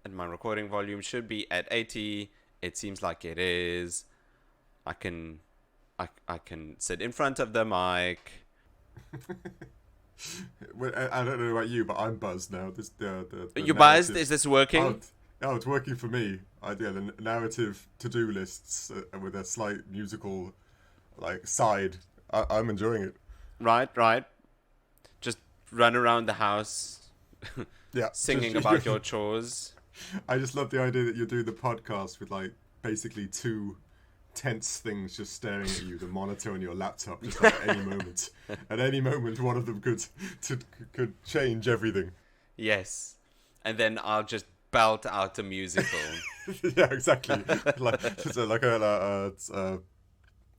and my recording volume should be at 80. It seems like it is. I can sit in front of the mic. I don't know about you, but I'm buzzed now. You buzzed? Is this working? Oh, it's working for me. The narrative to-do lists with a slight musical side. I'm enjoying it. Right. Just run around the house, singing about your chores. I just love the idea that you're doing the podcast with basically two tense things just staring at you, the monitor and your laptop, just at any moment. At any moment, one of them could change everything. Yes, and then I'll just belt out a musical. Yeah, exactly.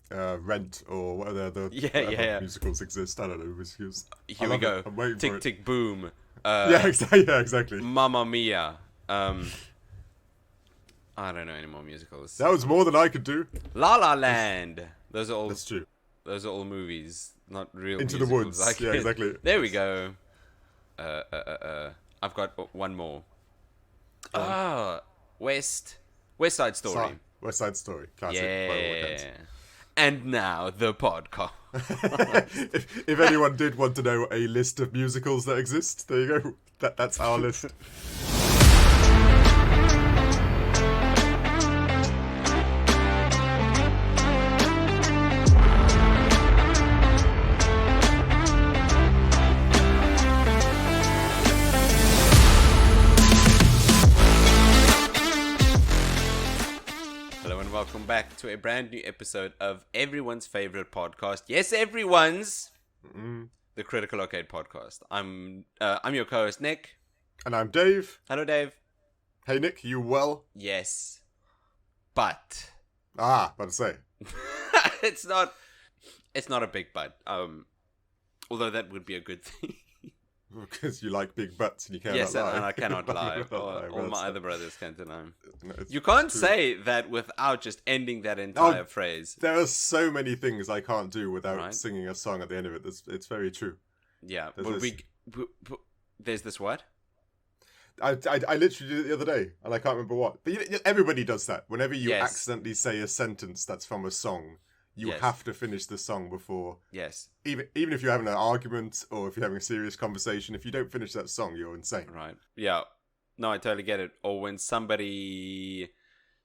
Rent or whatever the musicals exist. I don't know musicals. Here we go. Tick tick boom. Yeah, exactly. Mamma Mia. I don't know any more musicals. That was more than I could do. La La Land. Those are all. That's true. Those are all movies, not real. Into musicals. the Woods. Yeah, exactly. There we go. I've got one more. West Side Story. West Side Story. Classic. Yeah. And now the podcast. if anyone did want to know a list of musicals that exist, there you go. That's our list. Welcome back to a brand new episode of everyone's favorite podcast. Yes, everyone's. The Critical Arcade Podcast. I'm your co-host, Nick. And I'm Dave. Hello, Dave. Hey, Nick, you well? Yes. But. About to say. It's not a big but. Although that would be a good thing. Because you like big butts and you cannot lie. Yes, and I cannot lie. All my other brothers can't deny. No, you can't say that without just ending that entire phrase. There are so many things I can't do without singing a song at the end of it. It's very true. Yeah. There's this what? I literally did it the other day, and I can't remember what. But everybody does that. Whenever you accidentally say a sentence that's from a song, you have to finish the song before. Yes. Even if you're having an argument or if you're having a serious conversation, if you don't finish that song, you're insane. Right. Yeah. No, I totally get it. Or when somebody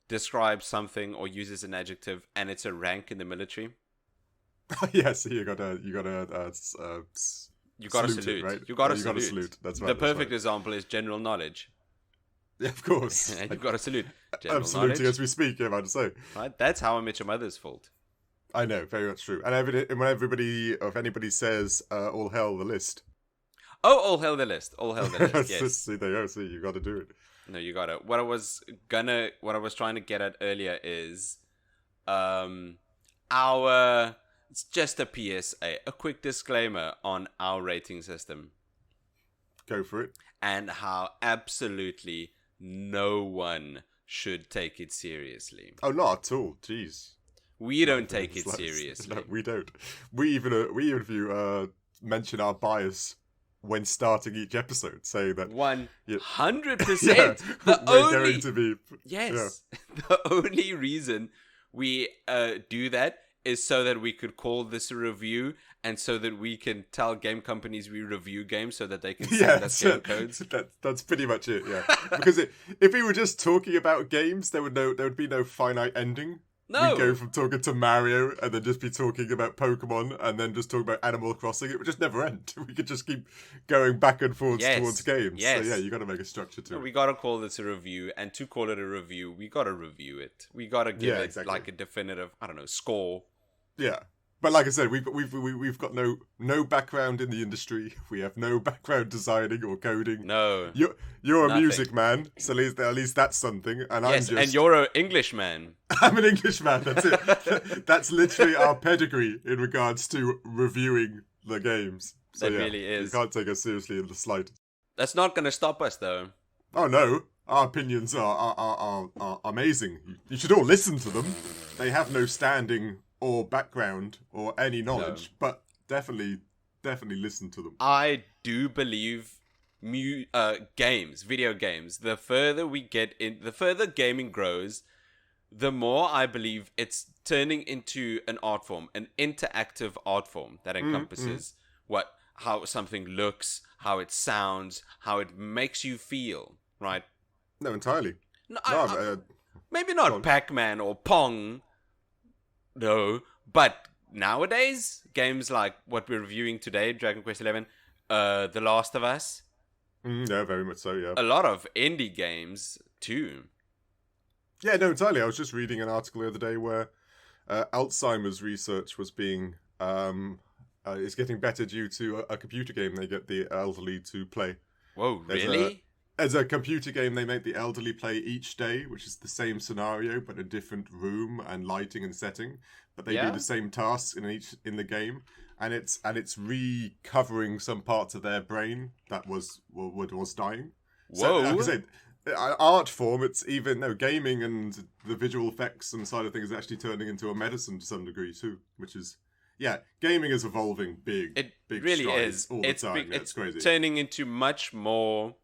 describes something or uses an adjective and it's a rank in the military. Yes, you got a salute, right? You got to salute. That's right. The perfect example is general knowledge. Yeah, of course. And you've got to salute. I'm saluting as we speak, I'm about to say. Right? That's how I Met Your Mother's fault. I know, very much true. And when if anybody says, all hell the list. Oh, all hell the list. All hell the list, yes. See, there you go. See, you got to do it. No, you got it. What I was trying to get at earlier is, it's just a PSA, a quick disclaimer on our rating system. Go for it. And how absolutely no one should take it seriously. Oh, not at all. Jeez. We don't take it seriously. No, we don't. We even if you mention our bias when starting each episode, saying that 100%. The only reason we do that is so that we could call this a review, and so that we can tell game companies we review games, so that they can send us game codes. That's pretty much it. Yeah, because if we were just talking about games, there would be no finite ending. No. We'd go from talking to Mario and then just be talking about Pokemon and then just talking about Animal Crossing. It would just never end. We could just keep going back and forwards towards games. Yes. So yeah, you got to make a structure to it. We got to call this a review, and to call it a review, we got to review it. We got to give it like a definitive, score. Yeah. But like I said, we've got no background in the industry. We have no background designing or coding. No, you're a music man, so at least that's something. And and you're an English man. I'm an English man. That's it. That's literally our pedigree in regards to reviewing the games. So that really is. You can't take us seriously in the slightest. That's not going to stop us, though. Oh no, our opinions are amazing. You should all listen to them. They have no standing or background or any knowledge, but definitely listen to them. I do believe video games, the further we get in, the further gaming grows, the more I believe it's turning into an art form, an interactive art form that encompasses how something looks, how it sounds, how it makes you feel, right? No, entirely. Maybe not Pac-Man or Pong, no, but nowadays, games like what we're reviewing today, Dragon Quest XI, The Last of Us. Yeah, very much so, yeah. A lot of indie games, too. Yeah, no, entirely. I was just reading an article the other day where Alzheimer's research was being... is getting better due to a computer game they get the elderly to play. Whoa, really? As a computer game, they make the elderly play each day, which is the same scenario, but a different room and lighting and setting. But they do the same tasks in the game, and it's recovering some parts of their brain that was dying. Whoa! So, like I said, art form. It's even gaming and the visual effects and side of things is actually turning into a medicine to some degree too, which is. Yeah, gaming is evolving big. It big really strides is. All the time. It's crazy. Turning into much more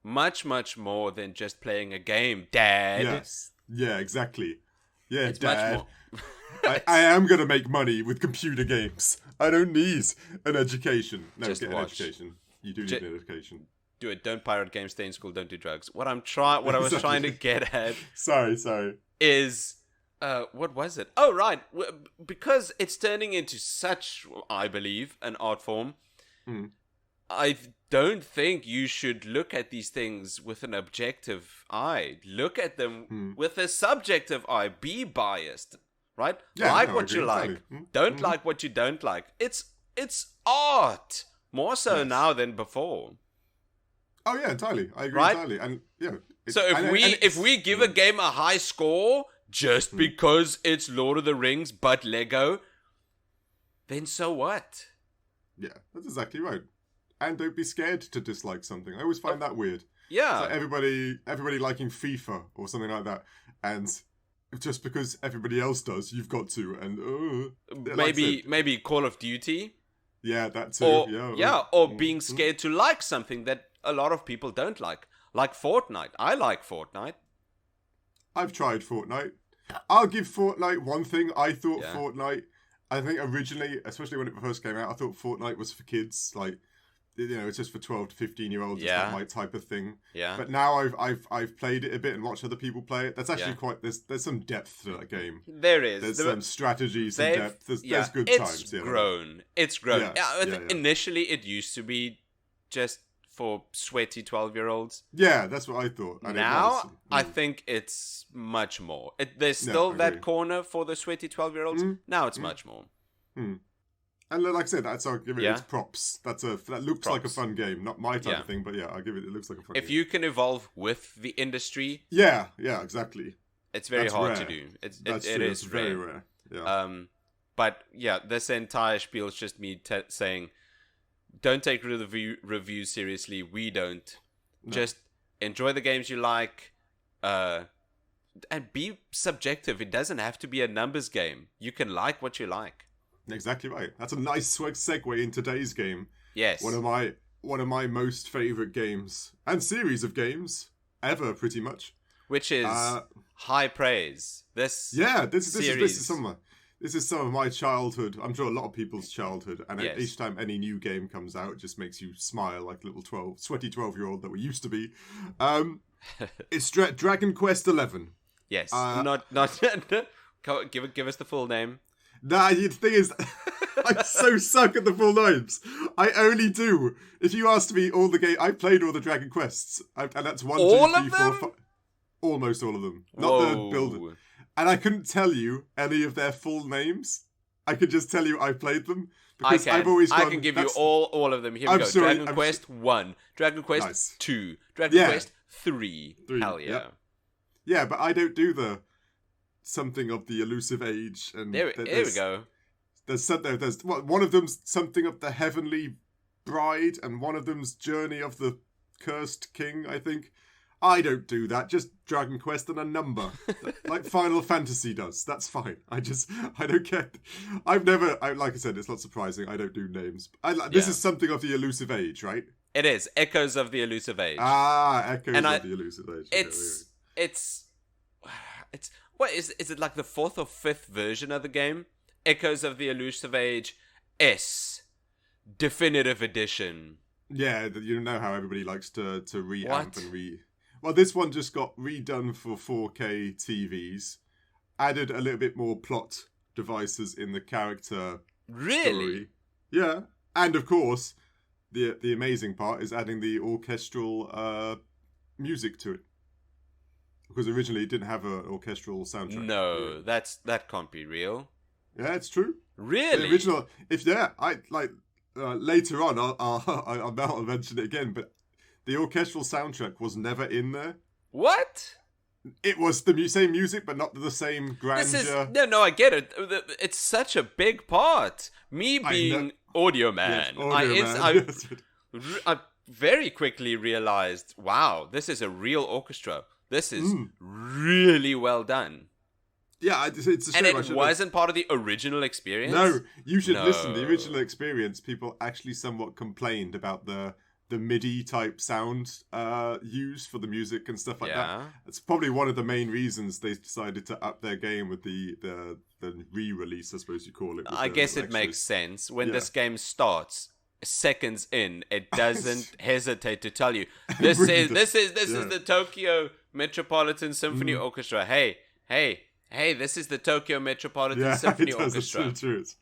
than just playing a game, Dad. Yes. Yeah, exactly. Yeah, it's Dad. I am going to make money with computer games. I don't need an education. No, just get watch. an education. You do need an education. Do it. Don't pirate games. Stay in school. Don't do drugs. What I was trying to get at. Sorry. Is. What was it? Oh, right. Because it's turning into such, I believe, an art form, I don't think you should look at these things with an objective eye. Look at them with a subjective eye. Be biased, right? Like what you like. Don't like what you don't like. It's art. More so now than before. Oh, yeah, entirely. I agree entirely. And, so if we give a game a high score... just because it's Lord of the Rings but Lego, then so what? Yeah, that's exactly right. And don't be scared to dislike something. I always find that weird. Yeah. It's like everybody liking FIFA or something like that. And just because everybody else does, you've got to. And maybe Call of Duty. Yeah, that too. Or being scared to like something that a lot of people don't like. Like Fortnite. I like Fortnite. I've tried Fortnite. I'll give Fortnite one thing. I thought Fortnite, I think originally, especially when it first came out, I thought Fortnite was for kids. Like, it's just for 12 to 15-year-olds. Yeah. It's not my type of thing. Yeah. But now I've played it a bit and watched other people play it. That's actually quite, there's some depth to that game. There is. There's some strategy, some depth. There's good times. It's grown. Yeah. Initially, it used to be just for sweaty 12-year-olds. Yeah, that's what I thought. And now, I think it's much more. There's still that corner for the sweaty 12-year-olds. Now it's much more. And like I said, I'll give it its props. That looks like a fun game. Not my type of thing, but I'll give it looks like a fun game. If you can evolve with the industry... Yeah, exactly. It's very hard to do. It is very rare. Yeah. But this entire spiel is just me saying... Don't take reviews seriously. We don't. No. Just enjoy the games you like, and be subjective. It doesn't have to be a numbers game. You can like what you like. Exactly right. That's a nice segue in today's game. Yes. One of my most favorite games and series of games ever, pretty much. Which is high praise. This is some of my childhood. I'm sure a lot of people's childhood. And each time any new game comes out, it just makes you smile like a little sweaty 12-year-old that we used to be. It's Dragon Quest XI. Yes. Not. Give us the full name. Nah, the thing is, I so suck at the full names. I only do. If you asked me all the game, I played all the Dragon Quests, and that's 1, 2, 3, 4, 5. Almost all of them. Not the builder. And I couldn't tell you any of their full names. I could just tell you I played them. Because I can give you all of them. Here we go. Sorry, Dragon Quest 1. Dragon Quest 2. Dragon Quest 3. Hell yeah. Yep. Yeah, but I don't do the something of the elusive age. And there we go. There's one of them's something of the heavenly bride, and one of them's journey of the cursed king, I think. I don't do that. Just Dragon Quest and a number. Like Final Fantasy does. That's fine. I don't care. Like I said, it's not surprising. I don't do names. This is something of the elusive age, right? It is Echoes of the Elusive Age. Echoes and of the Elusive Age. It's what is it like the 4th or 5th version of the game? Echoes of the Elusive Age S Definitive Edition. Yeah, you know how everybody likes to reamp and Well, this one just got redone for 4K TVs, added a little bit more plot devices in the character story. Yeah, and of course, the amazing part is adding the orchestral music to it. Because originally it didn't have an orchestral soundtrack. No, that can't be real. Yeah, it's true. Really? The original, later on, I'll mention it again, but the orchestral soundtrack was never in there. What? It was the same music, but not the same grandeur. No, I get it. It's such a big part. Me being audio man, I very quickly realized, wow, this is a real orchestra. This is really well done. Yeah, it's a shame. And it wasn't part of the original experience? No, you should listen. The original experience, people actually somewhat complained about the MIDI type sound used for the music and stuff like that. It's probably one of the main reasons they decided to up their game with the re-release, I suppose you call it. I guess it makes sense. When this game starts, seconds in, it doesn't hesitate to tell you, this is the Tokyo Metropolitan Symphony Orchestra. Hey, this is the Tokyo Metropolitan Symphony Orchestra. It's true. It's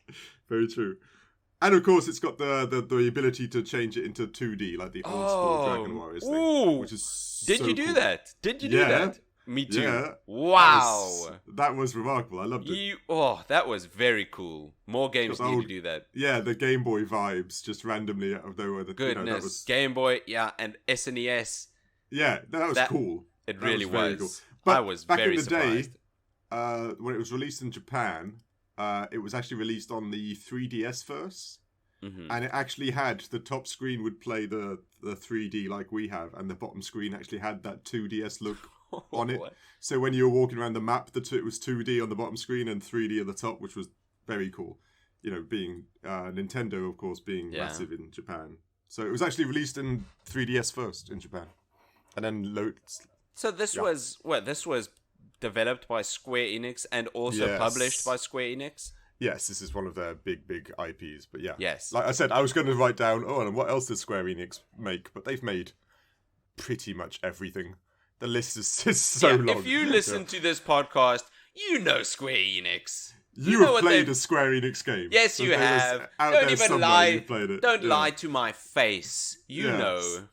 very true. And of course, it's got the ability to change it into 2D, like the old school Dragon Warriors thing. Which is Did you do cool. that? Did you do that? Me too. Yeah. Wow. That was remarkable. I loved it. That was very cool. More games need to do that. Yeah, the Game Boy vibes just randomly out of nowhere. Goodness, Game Boy, and SNES. Yeah, that was cool. It really was. Cool. But I was back very in the surprised. Day, when it was released in Japan, it was actually released on the 3DS first. Mm-hmm. And it actually had, the top screen would play the 3D like we have, and the bottom screen actually had that 2DS look on it. So when you were walking around the map, it was 2D on the bottom screen and 3D at the top, which was very cool. You know, being Nintendo, of course, being massive in Japan. So it was actually released in 3DS first in Japan. And then So this was developed by Square Enix and also published by Square Enix? Yes, this is one of their big IPs, but yeah. Yes. Like I said, I was going to write down, and what else did Square Enix make? But they've made pretty much everything. The list is so long. If you listen to this podcast, you know Square Enix. You have played a Square Enix game. Yes, you have. Don't even lie. Don't lie to my face. You know.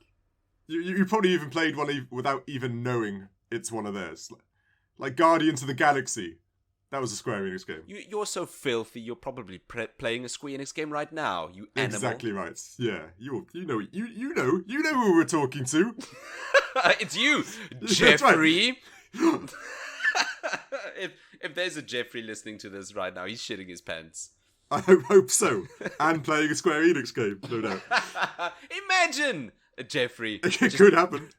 You probably even played one without even knowing it's one of theirs. Like Guardians of the Galaxy. That was a Square Enix game. You're so filthy. You're probably playing a Square Enix game right now. You animal. Exactly right. Yeah, you know who we're talking to. It's you, Jeffrey. if there's a Jeffrey listening to this right now, he's shitting his pants. I hope so. And playing a Square Enix game, no doubt. Imagine, Jeffrey. It could happen.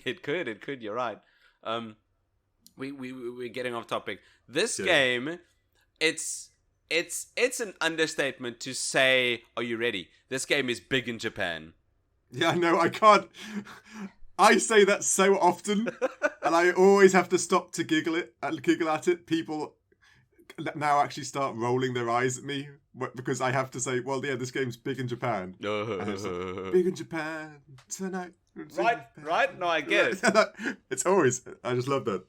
It could. You're right. We're getting off topic. This game, it's an understatement to say, are you ready? This game is big in Japan. Yeah, no, I can't. I say that so often, and I always have to stop to giggle at it. People now actually start rolling their eyes at me because I have to say, well, yeah, this game's big in Japan. Big in Japan tonight. Right? No, I get it. It's always, I just love that.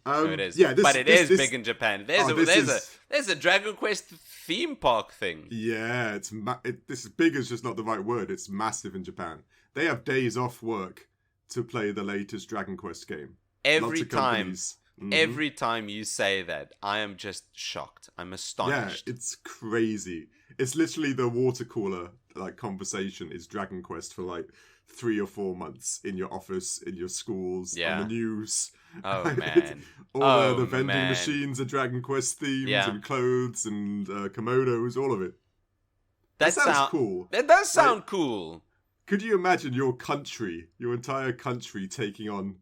No, it is. Yeah, but it is big in Japan. There's a Dragon Quest theme park thing. Yeah, this is big is just not the right word. It's massive in Japan. They have days off work to play the latest Dragon Quest game. Every time you say that, I am just shocked. I'm astonished. Yeah, it's crazy. It's literally the water cooler conversation is Dragon Quest for 3 or 4 months in your office, in your schools, on the news. Oh man! All the vending machines are Dragon Quest themes and clothes and kimonos, all of it. That sounds cool. That does sound cool. Could you imagine your entire country taking on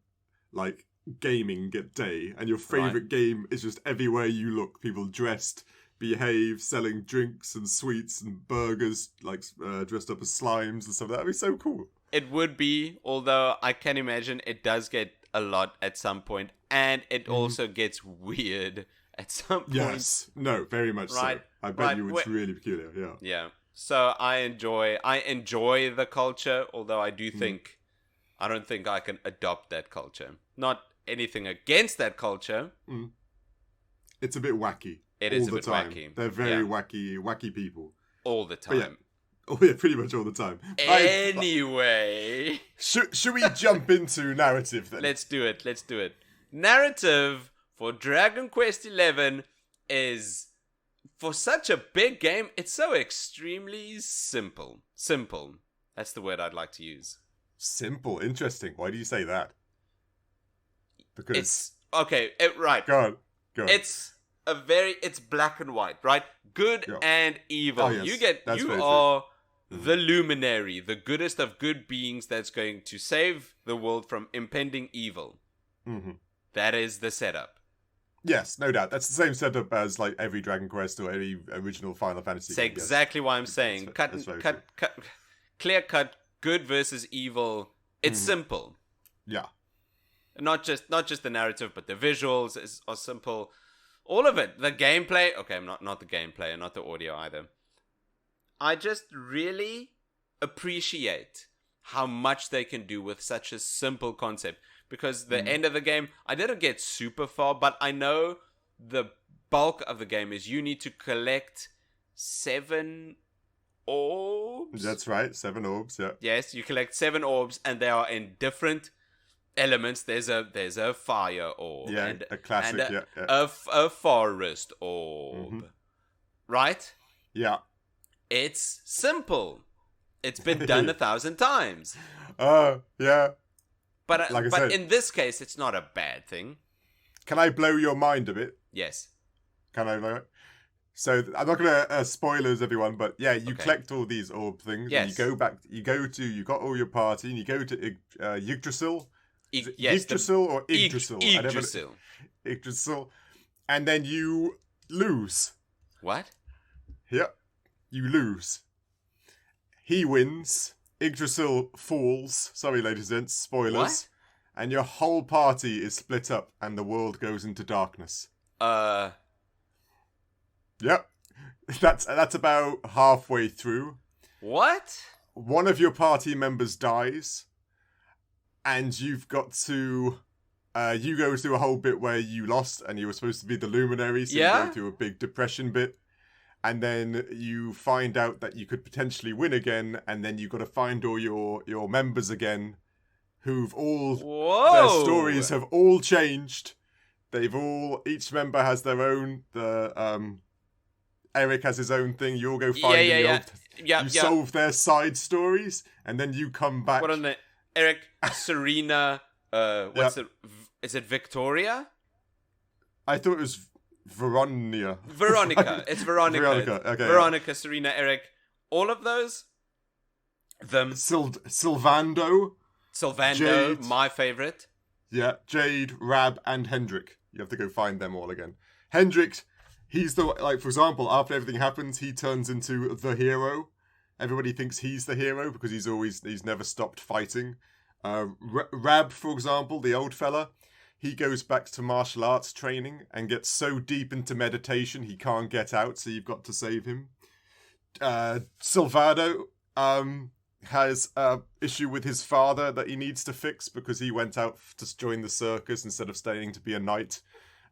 gaming day, and your favorite game is just everywhere you look, people dressed, behave, selling drinks and sweets and burgers, dressed up as slimes and stuff. That'd be so cool. It would be, although I can imagine it does get a lot at some point, and it also gets weird at some point. Yes. No, very much Right, so. I bet you it's really peculiar, yeah. Yeah. So I enjoy the culture, although I do think I don't think I can adopt that culture. Not anything against that culture. It's a bit wacky. It is a bit wacky. They're very wacky people. All the time. Oh yeah, pretty much all the time. Anyway. Should we jump into narrative then? Let's do it. Narrative for Dragon Quest XI is, for such a big game, it's so extremely simple. Simple. That's the word I'd like to use. Simple. Interesting. Why do you say that? Because... It's... Okay, right. Go on. It's black and white, right? Good and evil. Oh, yes. You are the luminary, the goodest of good beings that's going to save the world from impending evil. Mm-hmm. That is the setup. Yes, no doubt. That's the same setup as like every Dragon Quest or any original Final Fantasy game. That's exactly what I'm saying. Clear cut, good versus evil. It's simple. Yeah. Not just the narrative, but the visuals are simple. All of it. The gameplay. Okay, not the gameplay and not the audio either. I just really appreciate how much they can do with such a simple concept. Because the end of the game, I didn't get super far, but I know the bulk of the game is you need to collect 7 orbs. That's right, 7 orbs, yeah. Yes, you collect 7 orbs, and they are in different elements. There's a fire orb. Yeah, and a classic, and a forest orb. Right? Yeah. It's simple. It's been done 1,000 times. Yeah. But like I said, in this case, it's not a bad thing. Can I blow your mind a bit? Yes. Can I blow it? So I'm not going to spoilers everyone, but yeah, you collect all these orb things. Yes. And you go back. You got all your party, and you go to Yggdrasil. Yes. Yggdrasil or Yggdrasil? Yggdrasil. Yggdrasil, and then you lose. What? Yep, you lose. He wins. Yggdrasil falls. Sorry, ladies and gents, spoilers. What? And your whole party is split up, and the world goes into darkness. Yep, that's about halfway through. What? One of your party members dies, and you've got to. You go through a whole bit where you lost, and you were supposed to be the luminary, so you go through a big depression bit. And then you find out that you could potentially win again, and then you've got to find all your members again, who've all their stories have all changed. Each member has their own. Eric has his own thing. You all go find you solve their side stories, and then you come back. What on the Eric, Serena? What's it? Is it Victoria? I thought it was. Veronica. It's Veronica. Okay, Veronica, Serena, Eric. All of those. Sylvando, Jade, my favorite. Yeah, Jade, Rab, and Hendrik. You have to go find them all again. Hendrik, he's for example, after everything happens, he turns into the hero. Everybody thinks he's the hero because he's never stopped fighting. Rab, for example, the old fella. He goes back to martial arts training and gets so deep into meditation he can't get out, so you've got to save him. Silvado has an issue with his father that he needs to fix because he went out to join the circus instead of staying to be a knight.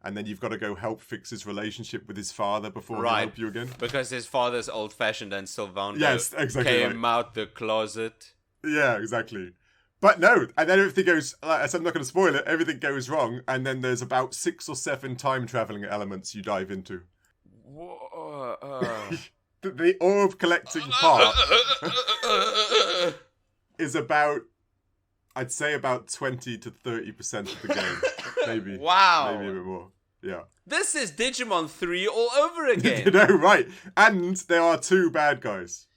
And then you've got to go help fix his relationship with his father before he'll help you again. Because his father's old-fashioned and Silvando came out the closet. Yeah, exactly. But no, and then everything goes, I'm not going to spoil it, everything goes wrong, and then there's about 6 or 7 time-travelling elements you dive into. The orb collecting part is about, I'd say about 20 to 30% of the game. Maybe. Wow. Maybe a bit more. Yeah. This is Digimon 3 all over again. You know, right. And there are 2 bad guys.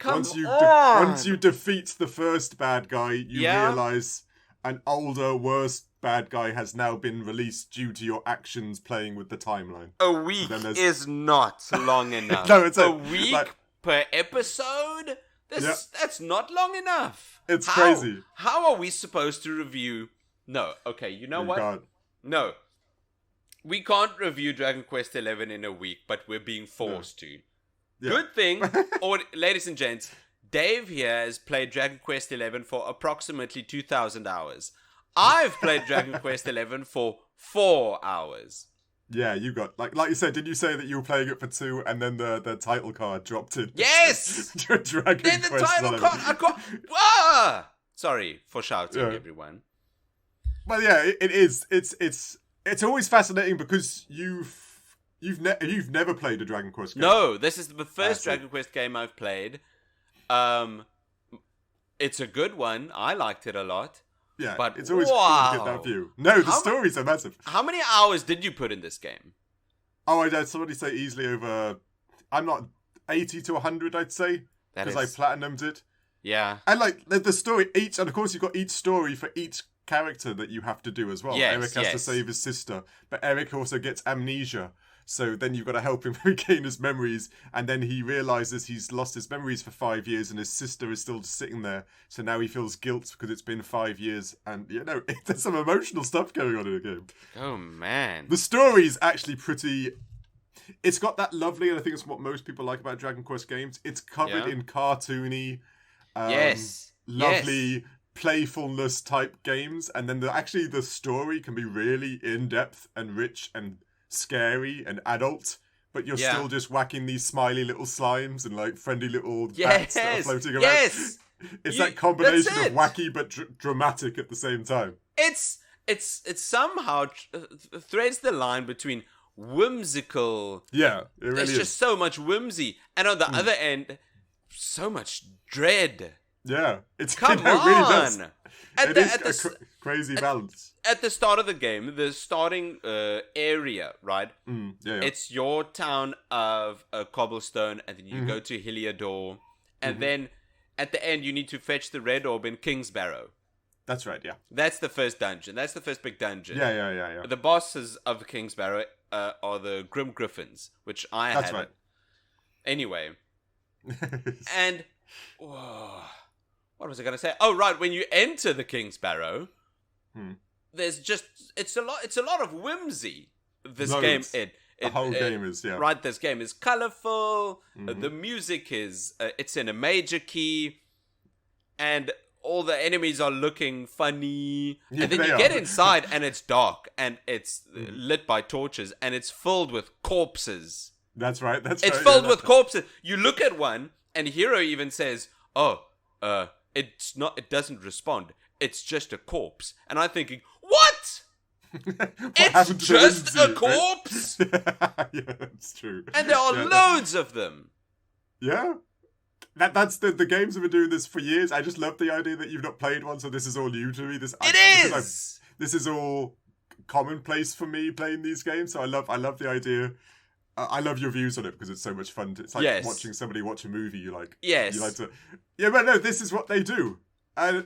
Once you defeat the first bad guy, you realise an older, worse bad guy has now been released due to your actions playing with the timeline. A week is not long enough. No, it's a week per episode? That's not long enough. It's crazy. How are we supposed to review? No, okay, you know what? God. No. We can't review Dragon Quest XI in a week, but we're being forced to. Yeah. Good thing, ladies and gents, Dave here has played Dragon Quest XI for approximately 2,000 hours. I've played Dragon Quest XI for 4 hours. Yeah, you got, like you said, did you say that you were playing it for 2 and then the title card dropped in? Yes! Dragon then the title card, I got... Ah! Sorry for shouting, everyone. Well, yeah, it is. It's always fascinating because you've never played a Dragon Quest game. No, this is the first Dragon Quest game I've played. It's a good one. I liked it a lot. Yeah, but it's always cool to get that view. No, the stories are massive. How many hours did you put in this game? Oh, I'd somebody say easily over... I'm not 80 to 100, I'd say. Because I platinumed it. Yeah. And like the story, and of course you've got each story for each character that you have to do as well. Yes, Eric has to save his sister, but Eric also gets amnesia. So then you've got to help him regain his memories, and then he realizes he's lost his memories for 5 years, and his sister is still just sitting there. So now he feels guilt because it's been 5 years, and there's some emotional stuff going on in the game. Oh man, the story's actually pretty. It's got that lovely, and I think it's what most people like about Dragon Quest games. It's covered in cartoony, lovely playfulness type games, and then the story can be really in depth and rich and scary and adult, but you're still just whacking these smiley little slimes and like friendly little bats that are floating around. Yes, it's that combination of wacky but dramatic at the same time. It's somehow threads the line between whimsical. Yeah, it really There's just so much whimsy, and on the other end, so much dread. Yeah, Come on. Really does. It is a crazy balance. At the start of the game, the starting area, right? It's your town of Cobblestone, and then you go to Heliodor, and then at the end you need to fetch the red orb in Kingsbarrow. That's right, yeah. That's the first dungeon. That's the first big dungeon. Yeah. The bosses of Kingsbarrow are the Grim Griffins, which I had. That's right. Anyway. And... Whoa, what was I going to say? Oh, right. When you enter the Kingsbarrow, there's just... It's a lot of whimsy. This game... The whole game is, yeah. Right, this game is colorful. The music is... it's in a major key. And... all the enemies are looking funny. Yeah, and then you get inside and it's dark and it's lit by torches and it's filled with corpses. That's right. It's filled with corpses. You look at one and Hero even says, it doesn't respond. It's just a corpse. And I'm thinking, what? It's just a corpse? Right? Yeah, that's true. And there are loads of them. Yeah. That's the games have been doing this for years. I just love the idea that you've not played one, so this is all new to me. This is all commonplace for me playing these games. So I love the idea. I love your views on it because it's so much fun. It's like watching somebody watch a movie. You like, you like to, but no, this is what they do, and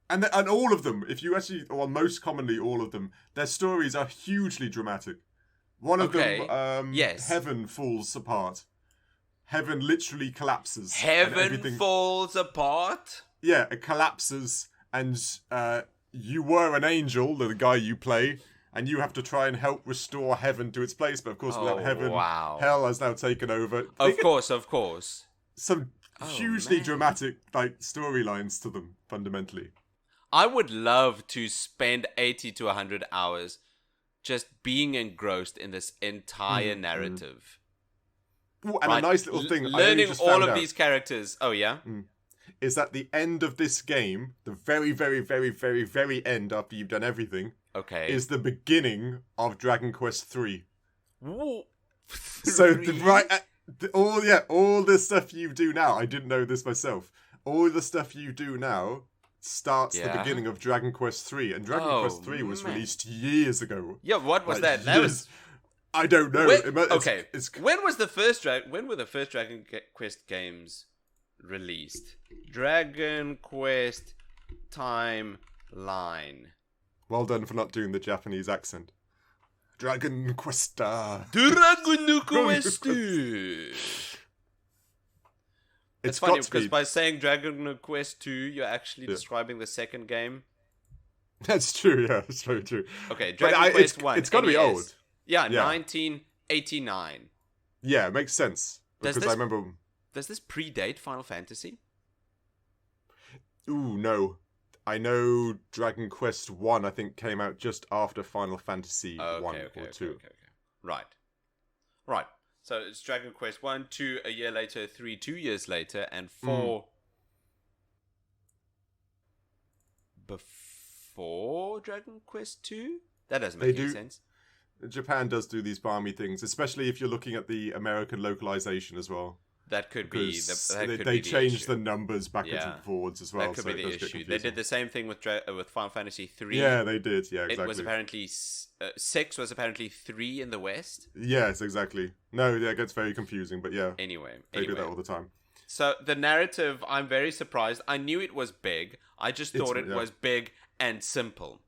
and all of them. If you actually, or most commonly, all of them, their stories are hugely dramatic. One of them, Heaven falls apart. Heaven literally collapses. Heaven falls apart? Yeah, it collapses, and you were an angel, the guy you play, and you have to try and help restore heaven to its place. But of course, without heaven, hell has now taken over. Of course. Some hugely dramatic storylines to them, fundamentally. I would love to spend 80 to 100 hours just being engrossed in this entire narrative. Ooh, and a nice little thing. Learning all of these characters. Oh, yeah? Is that the end of this game, the very, very, very, very, very end after you've done everything, is the beginning of Dragon Quest 3. Ooh. So, all the stuff you do now, I didn't know this myself, all the stuff you do now starts the beginning of Dragon Quest 3, and Dragon Quest 3 was released years ago. Yeah, what was that? That was... I don't know. When were the first Dragon Quest games released? Dragon Quest timeline. Well done for not doing the Japanese accent. Dragon Quest. Dragon Quest. It's funny because by saying Dragon Quest 2, you're actually describing the second game. That's true, yeah, that's very true. Okay, Dragon Quest 1. It's got to be old. Yeah, 1989. Yeah, it makes sense. Because I remember... Does this predate Final Fantasy? Ooh, no. I know Dragon Quest 1, I think, came out just after Final Fantasy 1 or 2. Okay. Right. So it's Dragon Quest 1, 2 a year later, 3 2 years later, and 4 before Dragon Quest 2? That doesn't make any sense. Japan does do these balmy things, especially if you're looking at the American localization as well. That could be they changed the numbers backwards and forwards as well. That could be the issue. They did the same thing with Final Fantasy 3. Yeah, they did. Yeah, exactly. It was apparently 6 was apparently 3 in the West. Yes, exactly. No, yeah, it gets very confusing, but yeah. Anyway, they do that all the time. So the narrative, I'm very surprised. I knew it was big. I just thought it was big and simple.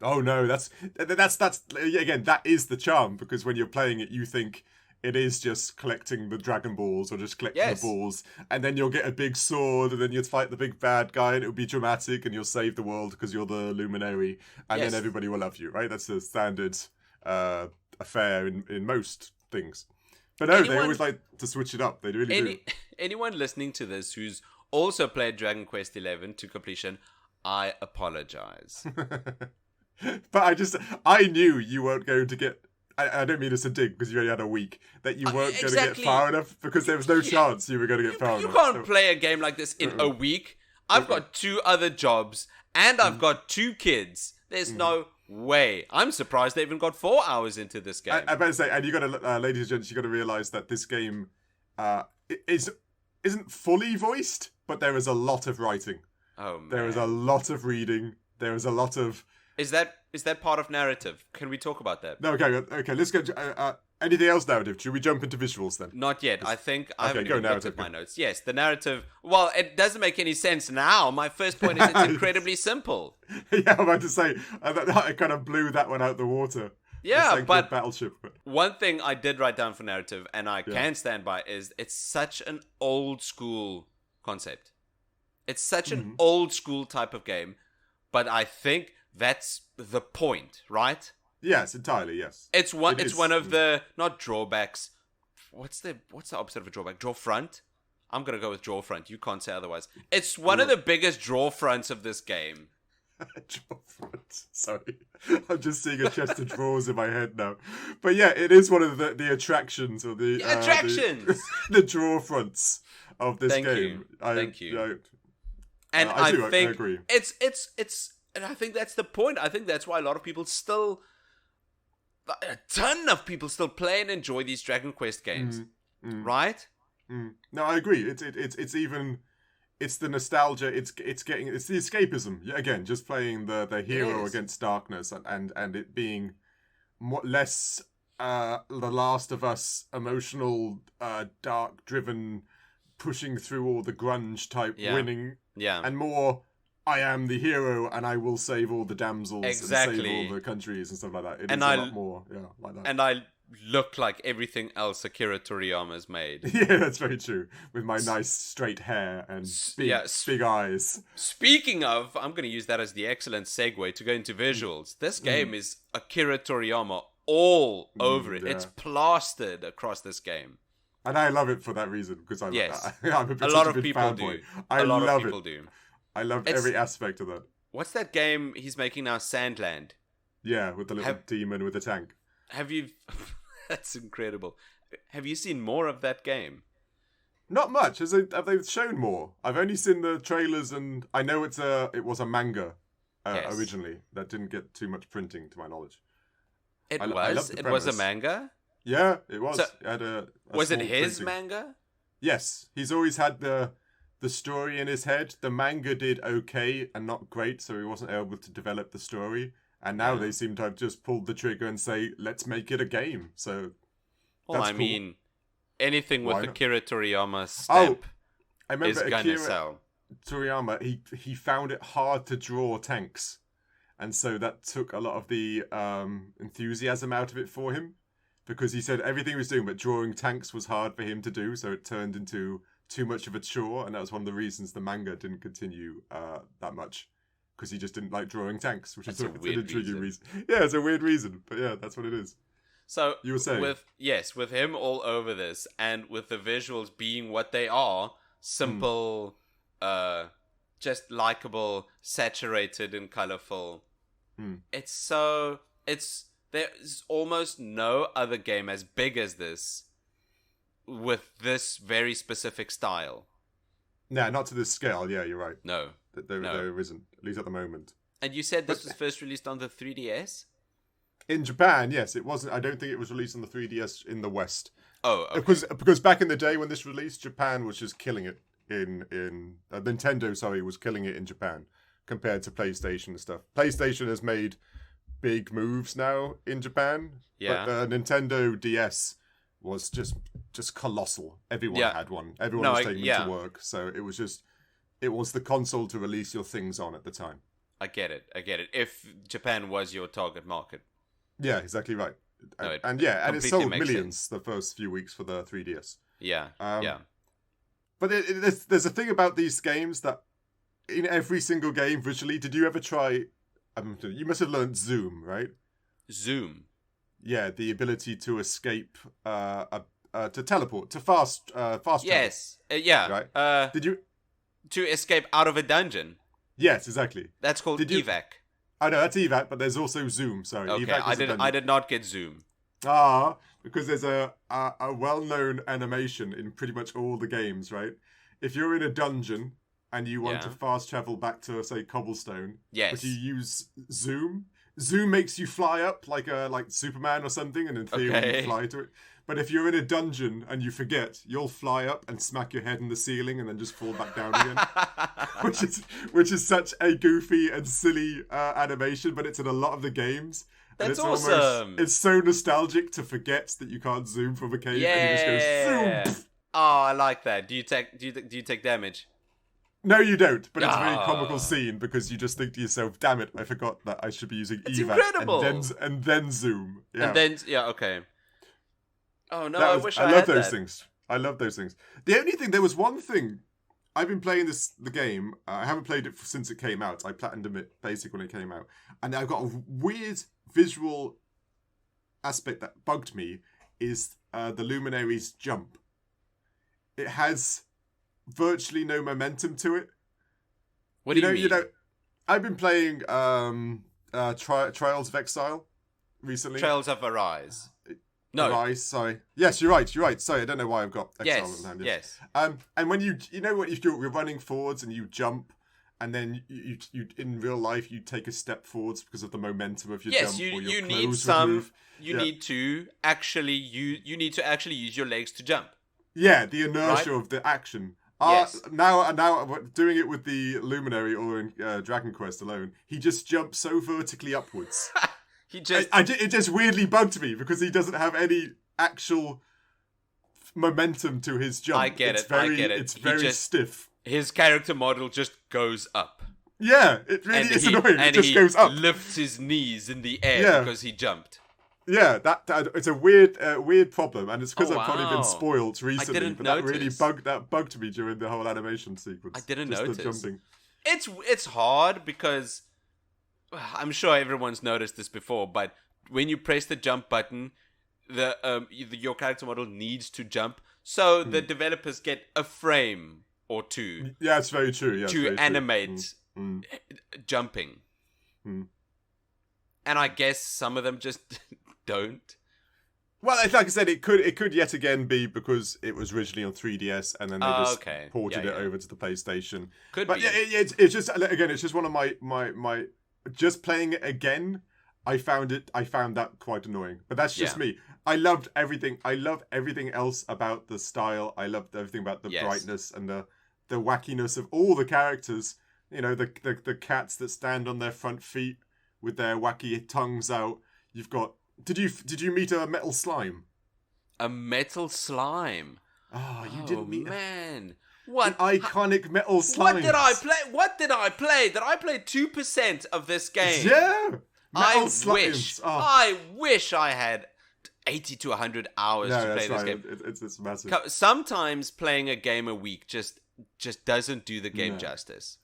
Oh no, that's again, that is the charm, because when you're playing it, you think it is just collecting the Dragon Balls or just collecting the balls, and then you'll get a big sword, and then you'll fight the big bad guy, and it'll be dramatic, and you'll save the world because you're the luminary, and then everybody will love you, right? That's the standard affair in most things. But no, they always like to switch it up. They really do. Anyone listening to this who's also played Dragon Quest XI to completion, I apologize. But I knew you weren't going to get... I don't mean as a dig, because you only had a week, that you weren't going to get far enough, because there was no chance you were going to get far enough. You can't play a game like this in a week. I've got 2 other jobs, and I've got 2 kids. There's no way. I'm surprised they even got 4 hours into this game. I better say, and you got to, ladies and gents, you got to realise that this game isn't fully voiced, but there is a lot of writing. Oh man, there is a lot of reading. There is a lot of... Is that part of narrative? Can we talk about that? No, okay. Let's go. Anything else narrative? Should we jump into visuals then? not yet. I think I haven't even looked at my notes. Yes, the narrative. Well, it doesn't make any sense now. My first point is it's incredibly simple. Yeah, I'm about to say I kind of blew that one out the water. Yeah, but Battleship. One thing I did write down for narrative, and I can stand by, is it's such an old school concept. It's such an old school type of game, but I think that's the point, right? Yes, entirely. Yes. It's one of the not drawbacks. What's the opposite of a drawback? Draw front. I'm gonna go with draw front. You can't say otherwise. It's one of the biggest draw fronts of this game. Draw front. Sorry, I'm just seeing a chest of drawers in my head now. But yeah, it is one of the attractions or the attractions, the draw fronts of this game. Thank you. And I agree. It's. And I think that's the point. I think that's why a ton of people still play and enjoy these Dragon Quest games, right? No, I agree. It's even the nostalgia. It's the escapism. Yeah, again, just playing the hero against darkness and it being less The Last of Us emotional, dark driven, pushing through all the grunge type winning, and more. I am the hero, and I will save all the damsels and save all the countries and stuff like that. It is a lot more, like that. And I look like everything else Akira Toriyama's made. Yeah, that's very true. With my nice straight hair and big eyes. Speaking of, I'm going to use that as the excellent segue to go into visuals. This game is Akira Toriyama all over it. Yeah. It's plastered across this game. And I love it for that reason, because I'm a lot of people do. I love it. I love every aspect of that. What's that game he's making now? Sandland. Yeah, with the little demon with the tank. Have you... That's incredible. Have you seen more of that game? Not much. Have they shown more? I've only seen the trailers, and I know it was a manga originally. That didn't get too much printing, to my knowledge. It was a manga? Yeah, it was. So, it had was it his manga? Yes. He's always had the story in his head. The manga did okay and not great, so he wasn't able to develop the story. And now they seem to have just pulled the trigger and say, let's make it a game. So, I mean, anything with Akira Toriyama stamp is gonna sell. Toriyama, he found it hard to draw tanks. And so that took a lot of the enthusiasm out of it for him. Because he said everything he was doing, but drawing tanks was hard for him to do. So it turned into too much of a chore, and that was one of the reasons the manga didn't continue that much, because he just didn't like drawing tanks, which is an intriguing reason. Yeah, it's a weird reason, but yeah, that's what it is. So you were saying with him all over this, and with the visuals being what they are, simple, just likable, saturated and colorful. There's almost no other game as big as this with this very specific style. No, not to this scale. Yeah, you're right. No. There isn't, at least at the moment. And you said this was first released on the 3DS? In Japan, yes. It wasn't. I don't think it was released on the 3DS in the West. Oh, okay. Because back in the day when this released, Japan was just killing it in Nintendo, sorry, was killing it in Japan compared to PlayStation and stuff. PlayStation has made big moves now in Japan. Yeah. But the Nintendo DS was just colossal. Everyone had one. Everyone was taking them to work. So it was the console to release your things on at the time. I get it. If Japan was your target market. Yeah, exactly right. No, and it sold millions sense. The first few weeks for the 3DS. Yeah, But there's a thing about these games that in every single game visually, did you ever try... you must have learned Zoom, right? Zoom? Yeah, the ability to escape, to teleport, to fast travel. Yes, yeah. Right? Did you... To escape out of a dungeon. Yes, exactly. That's called evac. I know, that's evac, but there's also Zoom, sorry. Okay, evac I did not get Zoom. Because there's a well-known animation in pretty much all the games, right? If you're in a dungeon and you want to fast travel back to, say, Cobblestone, but you use Zoom makes you fly up like Superman or something, and in theory you fly to it. But if you're in a dungeon and you forget, you'll fly up and smack your head in the ceiling and then just fall back down again. which is such a goofy and silly animation, but it's in a lot of the games. That's awesome. It's so nostalgic to forget that you can't zoom from a cave, and you just go zoom. Oh, I like that. Do you take damage? No, you don't. But it's a very comical scene because you just think to yourself, "Damn it, I forgot that I should be using evac incredible. and then zoom." Yeah. And then okay. Oh no, I wish I had love those things. I love those things. There was one thing. I've been playing the game. I haven't played it since it came out. I platinumed it basic when it came out, and I've got a weird visual aspect that bugged me. Is the Luminary's jump? It has virtually no momentum to it. What do you mean? You know, I've been playing Trials of Exile recently. Trials of Arise. No. Arise, sorry. Yes, you're right. Sorry, I don't know why I've got Exile in hand. Yes. And when you know what, if you're running forwards and you jump, and then you in real life you take a step forwards because of the momentum of your jump. Yes, you need some. You need to actually use your legs to jump. Yeah, the inertia of the action. Yes. Now, doing it with the Luminary or in Dragon Quest alone, he just jumps so vertically upwards. It just weirdly bugged me because he doesn't have any actual momentum to his jump. I get it. It's very stiff. His character model just goes up. Yeah, it really is annoying. It just goes up. Lifts his knees in the air because he jumped. Yeah, that it's a weird problem, and it's because I've probably been spoiled recently. That really bugged me during the whole animation sequence. I didn't notice. The jumping. It's hard because I'm sure everyone's noticed this before, but when you press the jump button, your character model needs to jump, so the developers get a frame or two. Yeah, it's very true. Yeah, to animate jumping, and I guess some of them just don't. Well, like I said, it could yet again be because it was originally on 3DS and then they just ported it over to the PlayStation. But yeah, it's just again, it's just one of my just playing it again. I found that quite annoying, but that's just me. I loved everything. I love everything else about the style. I loved everything about the brightness and the wackiness of all the characters. You know, the cats that stand on their front feet with their wacky tongues out. You've got. Did you meet a metal slime? A metal slime? Oh, you didn't meet man. What an iconic metal slime? What did I play? Did I play 2% of this game? Yeah. I wish I had 80 to 100 hours No, to play that's this right. game. It's massive. Sometimes playing a game a week just doesn't do the game justice.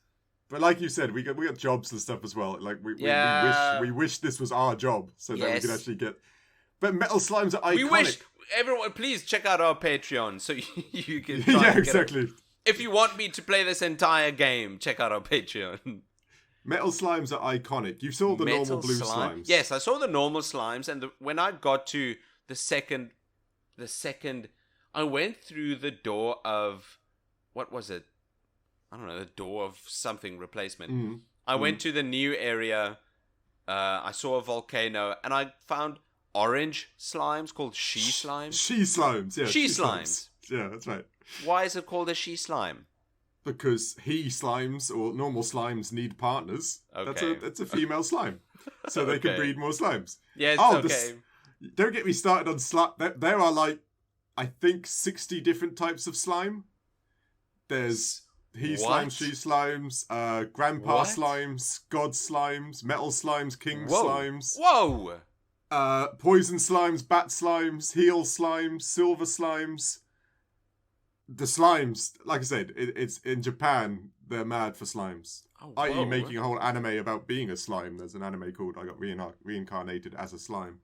But like you said, we got jobs and stuff as well. Like we wish this was our job so that we could actually get. But Metal Slimes are iconic. We wish everyone, please check out our Patreon so you can. Yeah, exactly. If you want me to play this entire game, check out our Patreon. Metal Slimes are iconic. You saw the normal blue slimes. Yes, I saw the normal slimes, and when I got to the second, I went through the door of, what was it? I don't know, the door of something replacement. I went to the new area. I saw a volcano, and I found orange slimes called she slimes. She slimes, yeah. She slimes. Yeah, that's right. Why is it called a she slime? Because he slimes or normal slimes need partners. Okay. That's a female slime, so they can breed more slimes. Yes. Okay. Don't get me started on slime. There are like, I think, 60 different types of slime. There's he slimes, she slimes, grandpa slimes, god slimes, metal slimes, king slimes. Whoa! Poison slimes, bat slimes, heel slimes, silver slimes. The slimes, like I said, it's in Japan, they're mad for slimes. I.e. making a whole anime about being a slime. There's an anime called I Got Reincarnated as a Slime.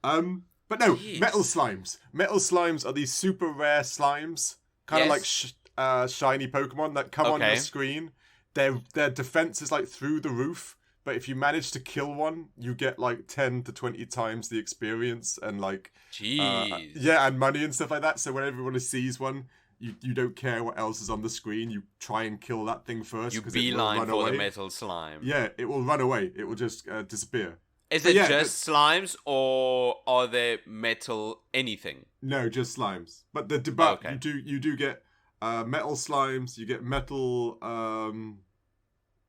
But no, Jeez. Metal Slimes. Metal Slimes are these super rare slimes, kind of like shiny Pokemon that come on the screen. Their defense is like through the roof, but if you manage to kill one, you get like 10 to 20 times the experience and like... Jeez. And money and stuff like that. So when everyone sees one... You don't care what else is on the screen. You try and kill that thing first. You beeline for the metal slime. Yeah, it will run away. It will just disappear. Is it just slimes, or are there metal anything? No, just slimes. But you do get metal slimes. You get metal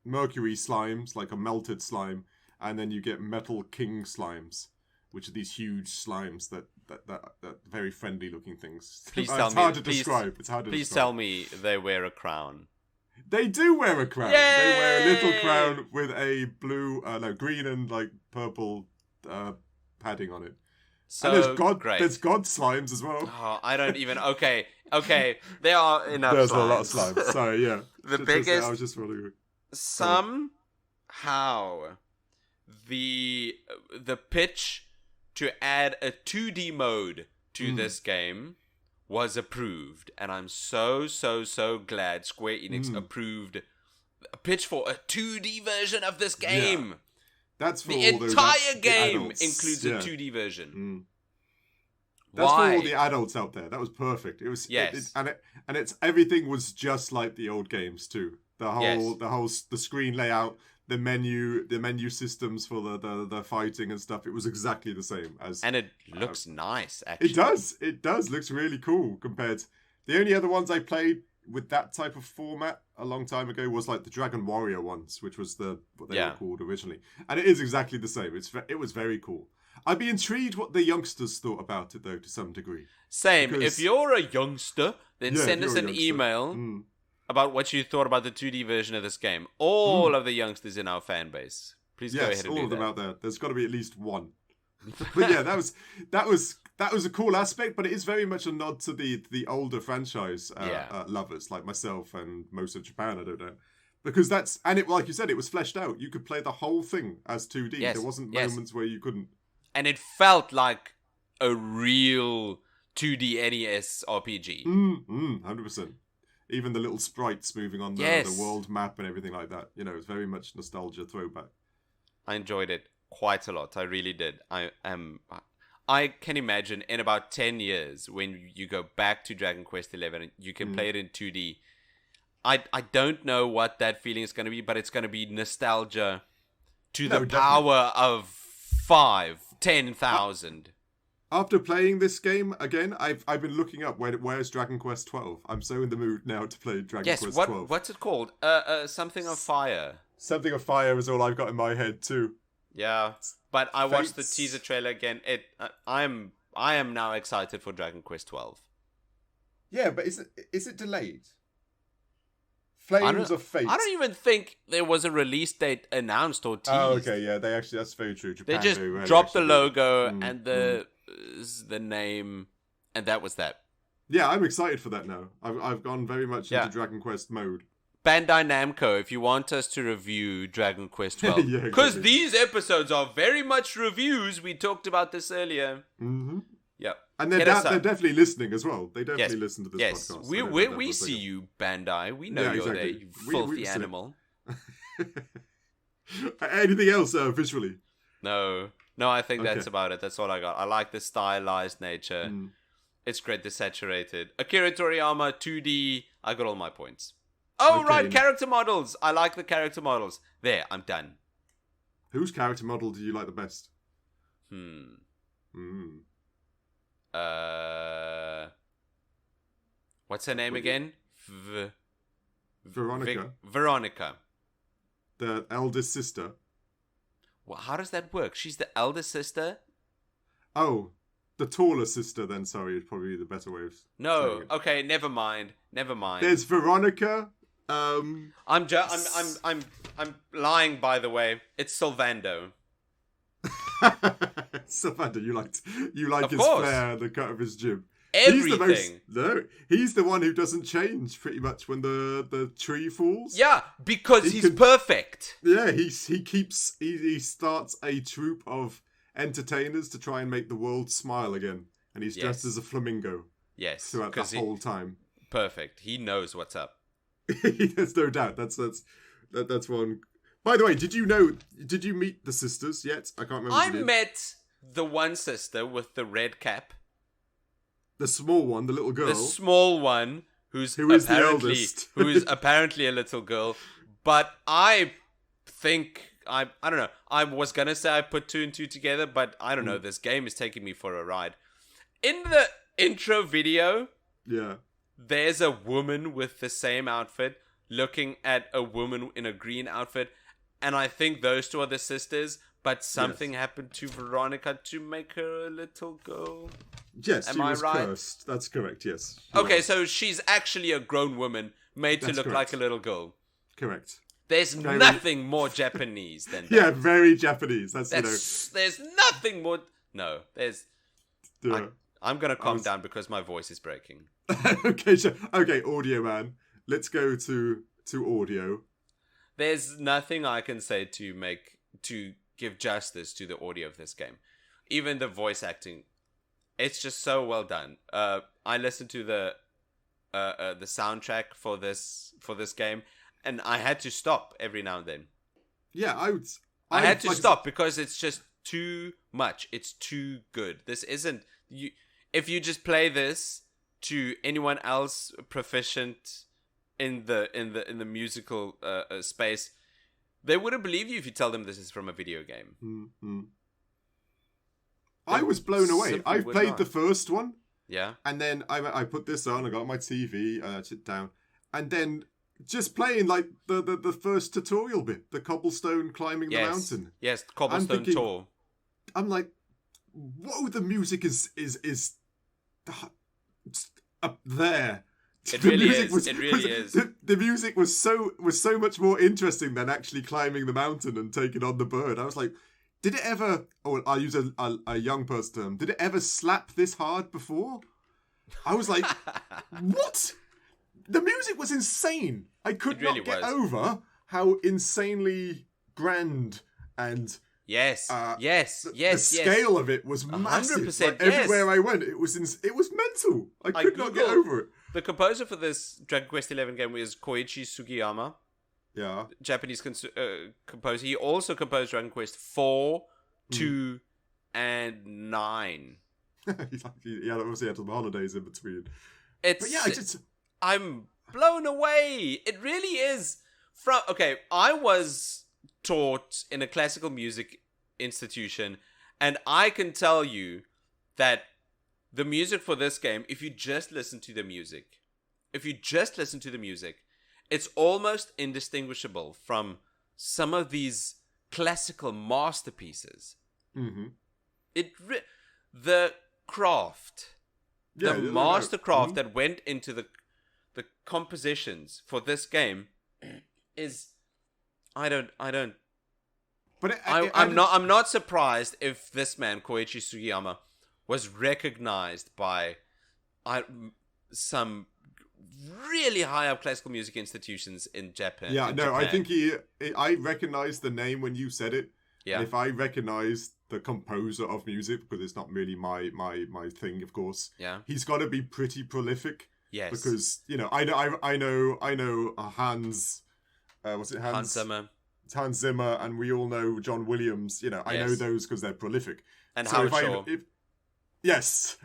mercury slimes, like a melted slime, and then you get metal king slimes, which are these huge slimes that very friendly looking things. Please it's hard to describe. Please tell me they wear a crown. They do wear a crown. Yay! They wear a little crown with a green and like purple padding on it. So and great. There's god slimes as well. Oh, I don't even. Okay. There are enough. There's slimes. a lot of slimes. Sorry, yeah. The biggest. I was just wondering. Somehow, the pitch to add a 2D mode to this game was approved, and I'm so glad Square Enix approved a pitch for a 2D version of this game. Yeah. That's for the all entire those game adults. includes a 2D version. That's Why? for all the adults out there. That was perfect. It was it's everything was just like the old games too. The screen layout, the menu systems for the fighting and stuff. It was exactly the same as. And it looks nice. Actually, it does. Looks really cool compared. The only other ones I played with that type of format a long time ago was like the Dragon Warrior ones, which was what they were called originally, and it is exactly the same. It was very cool. I'd be intrigued what the youngsters thought about it though, to some degree. Same. If you're a youngster, then send us an email about what you thought about the 2D version of this game. All of the youngsters in our fan base, please go ahead and do that. Yes, all of them out there. There's got to be at least one. But yeah, that was a cool aspect, but it is very much a nod to the older franchise lovers like myself and most of Japan. I don't know, because like you said, it was fleshed out. You could play the whole thing as 2D. Yes, there wasn't moments where you couldn't. And it felt like a real 2D NES RPG. 100%. Even the little sprites moving on the world map and everything like that. You know, it's very much nostalgia throwback. I enjoyed it quite a lot. I really did. I can imagine in about 10 years when you go back to Dragon Quest XI and you can play it in 2D. I don't know what that feeling is going to be, but it's going to be nostalgia to the power of 10,000. After playing this game again, I've been looking up where's Dragon Quest 12. I'm so in the mood now to play Dragon Quest 12. What's it called? Something of Fire. Something of Fire is all I've got in my head too. Yeah, but I watched the teaser trailer again. I am now excited for Dragon Quest 12. Yeah, but is it delayed? Flames of Fate. I don't even think there was a release date announced or teased. Oh, okay, yeah, that's very true. Japan they just dropped the logo and the was the name, and that was that. Yeah, I'm excited for that now. I've gone very much into Dragon Quest mode. Bandai Namco, if you want us to review Dragon Quest 12, Yeah, because exactly. these episodes are very much reviews. We talked about this earlier. Mm-hmm. Yeah, and they're definitely listening as well. They definitely listen to this podcast. Yes, we see you, Bandai. We know you're there, you filthy animal. Anything else visually? No, I think that's about it. That's all I got. I like the stylized nature. It's great, the saturated. Akira Toriyama, 2D. I got all my points. Oh, right, character models. I like the character models. There, I'm done. Whose character model do you like the best? What's her name again? Veronica. Veronica. The eldest sister. Well, how does that work? She's the eldest sister? Oh, the taller sister then, sorry, is probably the better way of saying it. Okay, never mind. There's Veronica. I'm lying, by the way. It's Sylvando. Sylvando, you like of his course. flair, the cut of his jib. Everything. He's the one who doesn't change pretty much when the tree falls. Yeah, because he's perfect. Yeah, he starts a troupe of entertainers to try and make the world smile again, and he's dressed as a flamingo. Yes, throughout the whole time. Perfect. He knows what's up. There's no doubt. That's one. By the way, did you meet the sisters yet? I can't remember. I met the one sister with the red cap. The small one, the little girl. The small one who is the eldest. Who is apparently a little girl. But I think I don't know. I was gonna say I put 2 and 2 together, but I don't know. This game is taking me for a ride. In the intro video, there's a woman with the same outfit looking at a woman in a green outfit, and I think those two are the sisters. But something happened to Veronica to make her a little girl. Yes, she was cursed. That's correct, yes. Okay, so she's actually a grown woman made to look like a little girl. Correct. There's nothing more Japanese than that. Yeah, very Japanese. There's nothing more... No, there's... I'm going to calm down because my voice is breaking. Okay, sure. Okay, audio man. Let's go to audio. There's nothing I can say to give justice to the audio of this game. Even the voice acting, it's just so well done. I listened to the soundtrack for this game, and I had to stop every now and then. Yeah, I had to stop because it's just too much. It's too good. This isn't you. If you just play this to anyone else proficient in the musical space, they wouldn't believe you if you tell them this is from a video game. Mm-hmm. I was blown away. I played the first one. Yeah. And then I put this on, I got my TV, I sit down. And then just playing like the first tutorial bit, the cobblestone climbing the mountain. Yes, cobblestone tour. I'm like, whoa, the music is up there. It really is. The music was so much more interesting than actually climbing the mountain and taking on the bird. I was like, did it ever? Oh, I'll use a young person term. Did it ever slap this hard before? I was like, what? The music was insane. I could not get over how insanely grand and the scale of it was massive. 100%, like, everywhere I went, it was mental. I could not get over it. The composer for this Dragon Quest XI game is Koichi Sugiyama. Yeah. Japanese composer. He also composed Dragon Quest 4, 2, and 9. He obviously had some holidays in between. I'm blown away. It really is. I was taught in a classical music institution, and I can tell you that the music for this game, if you just listen to the music, it's almost indistinguishable from some of these classical masterpieces. Mm-hmm. The craft, the mastercraft that went into the compositions for this game is, I'm not surprised if this man Koichi Sugiyama was recognized by some really high up classical music institutions in Japan. Yeah, in no, I Japan. think I recognized the name when you said it. Yeah. And if I recognized the composer of music, because it's not really my thing, of course. Yeah. He's got to be pretty prolific. Yes. Because, you know, I know Hans. Was it Hans? Hans Zimmer. It's Hans Zimmer, and we all know John Williams. You know, I know those because they're prolific. And so Howard Shaw. Yes.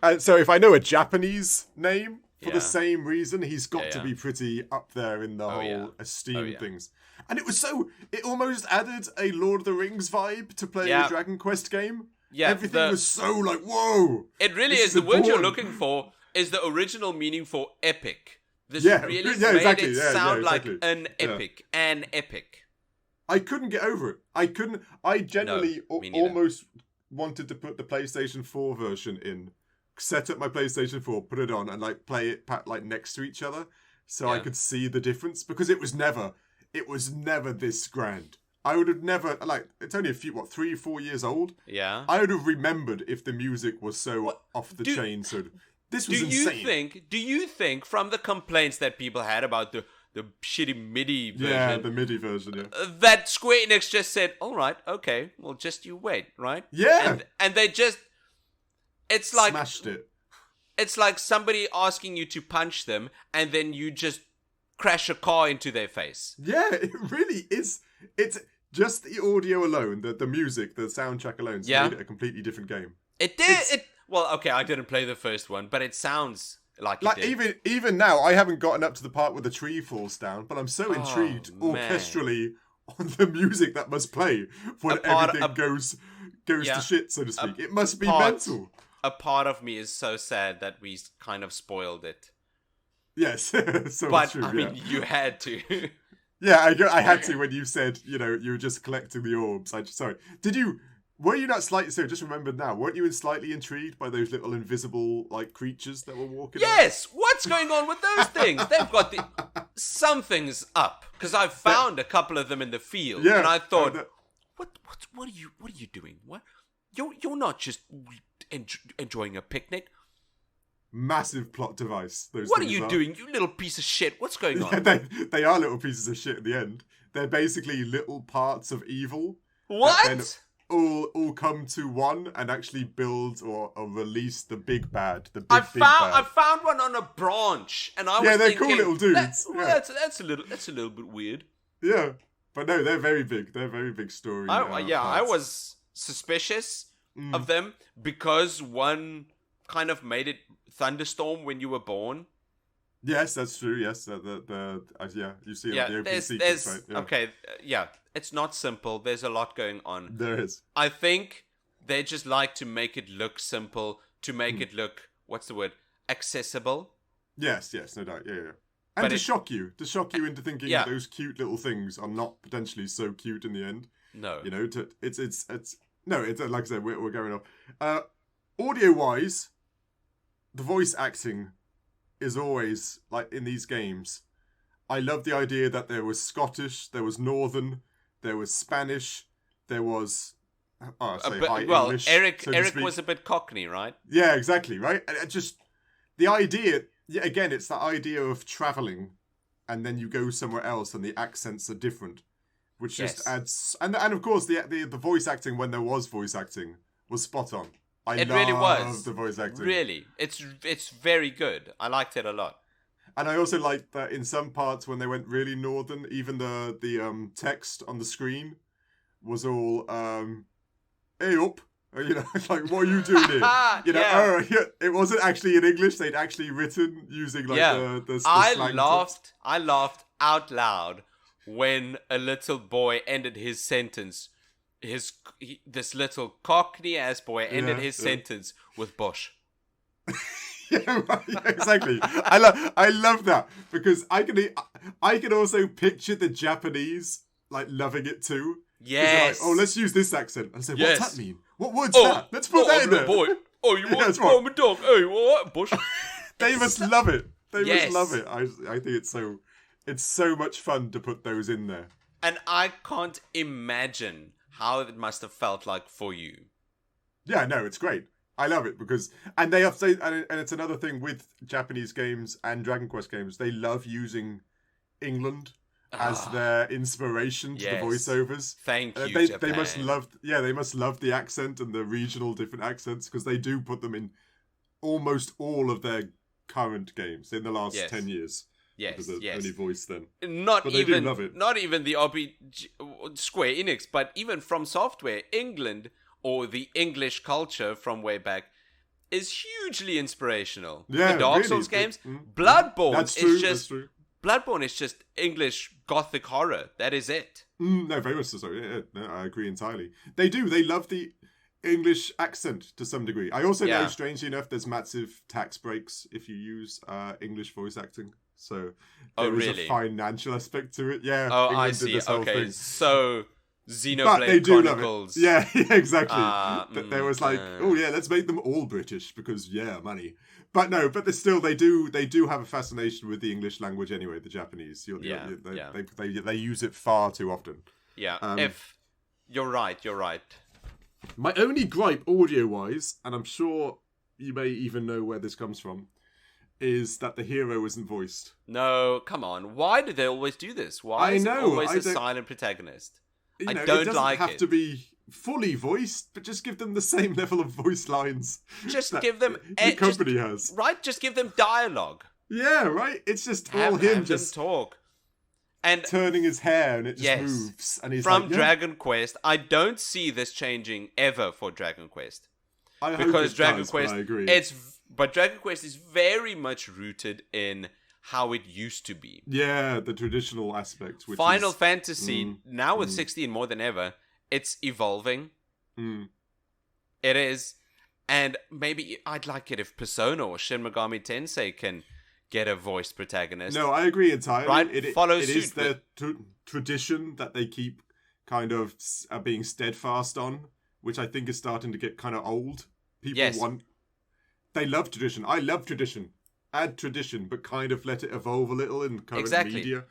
And so if I know a Japanese name for Yeah. the same reason, he's got Yeah, to yeah. be pretty up there in the whole yeah. esteem yeah. things. And it almost added a Lord of the Rings vibe to playing a Dragon Quest game. Yeah, everything was so like, whoa. It really this is. The word you're important. looking for is the original meaning for epic. This really made exactly. it sound exactly. like an epic. An epic. I couldn't get over it. I generally me neither. almost wanted to put the PlayStation 4 version in, set up my PlayStation 4, put it on, and like play it like next to each other, so I could see the difference, because it was never this grand. I would have never, like, it's only 3-4 years old. Yeah. I would have remembered if the music was so off the chain. So this was insane. Do you think from the complaints that people had about the shitty MIDI version, Yeah, the MIDI version, yeah. That Square Enix just said, all right, okay, well, just you wait, right? Yeah. And they just, it's like, smashed it. It's like somebody asking you to punch them, and then you just crash a car into their face. Yeah, it really is. It's just the audio alone, the music, the soundtrack alone, made it a completely different game. It did. Well, okay, I didn't play the first one, but it sounds like it did. Even now, I haven't gotten up to the part where the tree falls down, but I'm so intrigued orchestrally on the music that must play when everything goes to shit, so to speak. It must be mental. A part of me is so sad that we kind of spoiled it. Yes, so but true, I mean, you had to. Yeah, I had to when you said, you know, you were just collecting the orbs. Were you not slightly, so just remembered now, weren't you slightly intrigued by those little invisible, like, creatures that were walking Yes! What's going on with those things? They've got something's up. Because I found a couple of them in the field. Yeah, and I thought, what are you doing? What? You're not just enjoying a picnic. Massive plot device. What are you doing, you little piece of shit? What's going on? Yeah, they are little pieces of shit at the end. They're basically little parts of evil. What? All come to one and actually build or release the big bad. I found one on a branch, and I was they're thinking, cool little dudes. That's a little bit weird. Yeah, but no, they're very big. They're very big story. I was suspicious of them because one kind of made it thunderstorm when you were born. Yes, that's true. Yes, you see it on the opening sequence, right? Yeah. Okay, it's not simple. There's a lot going on. There is. I think they just like to make it look simple, to make it look, what's the word, accessible. Yes, no doubt. Yeah. And to shock you into thinking that those cute little things are not potentially so cute in the end. No. You know, it's like I said, we're going off. Audio-wise, the voice acting is always, like, in these games, I love the idea that there was Scottish, there was Northern, there was Spanish, there was English. Eric so to speak. was a bit Cockney, right? Yeah, exactly, right? And just the idea, again, it's that idea of traveling, and then you go somewhere else, and the accents are different, which just adds. And of course, the voice acting, when there was voice acting, was spot on. It really was. The voice acting. Really, it's very good. I liked it a lot. And I also liked that in some parts when they went really northern, even the text on the screen was all "Hey up," you know, like, what are you doing here? You know, it wasn't actually in English. They'd actually written using the slang. I laughed out loud when a little boy ended his sentence. This little Cockney ass boy ended his sentence with Bosch. Yeah, exactly. I love that, because I can also picture the Japanese like loving it too. Yes. Like, let's use this accent. I said, what's that mean? What word's that? Let's put that in there. Boy. Oh, you want to call me dog? Hey, what, Bosch? They must love it. They must love it. I think it's so much fun to put those in there. And I can't imagine how it must have felt like for you. Yeah, no, it's great. I love it because, and they have say, and it's another thing with Japanese games and Dragon Quest games. They love using England as their inspiration to the voiceovers. Thank you, they Japan. they must love the accent and the regional different accents because they do put them in almost all of their current games in the last 10 years. Yes, only voice then. Not but even, they do love it. Not even the Square Enix, but even From Software, England, or the English culture from way back, is hugely inspirational. Yeah, the Dark Souls games, Bloodborne Bloodborne is just English gothic horror. That is it. No, very much so. Yeah, no, I agree entirely. They do. They love the English accent to some degree. I also know, strangely enough, there's massive tax breaks if you use English voice acting. So there is a financial aspect to it. Yeah. Oh, England I see. This whole Okay, thing. So Xenoblade but they do Chronicles. love it. Yeah, exactly. There was like, oh yeah, let's make them all British because money. But no, but they do have a fascination with the English language anyway. The Japanese, they use it far too often. Yeah, if you're right. My only gripe, audio-wise, and I'm sure you may even know where this comes from, is that the hero isn't voiced. No, come on. Why do they always do this? Why is it always a silent protagonist? I don't like it. It doesn't have to be fully voiced, but just give them the same level of voice lines. Just give them... the company has. Right? Just give them dialogue. Yeah, right? It's just all him have just... them talk. And turning his hair and it just moves. And he's from Dragon Quest, I don't see this changing ever for Dragon Quest. I hope it does, but I agree. But Dragon Quest is very much rooted in how it used to be. Yeah, the traditional aspect. Which Final Fantasy, now with 16 more than ever, it's evolving. It is. And maybe I'd like it if Persona or Shin Megami Tensei can get a voiced protagonist. No, I agree entirely. Right? It is their tradition that they keep kind of being steadfast on, which I think is starting to get kind of old. People they love tradition. I love tradition. Add tradition, but kind of let it evolve a little in current media.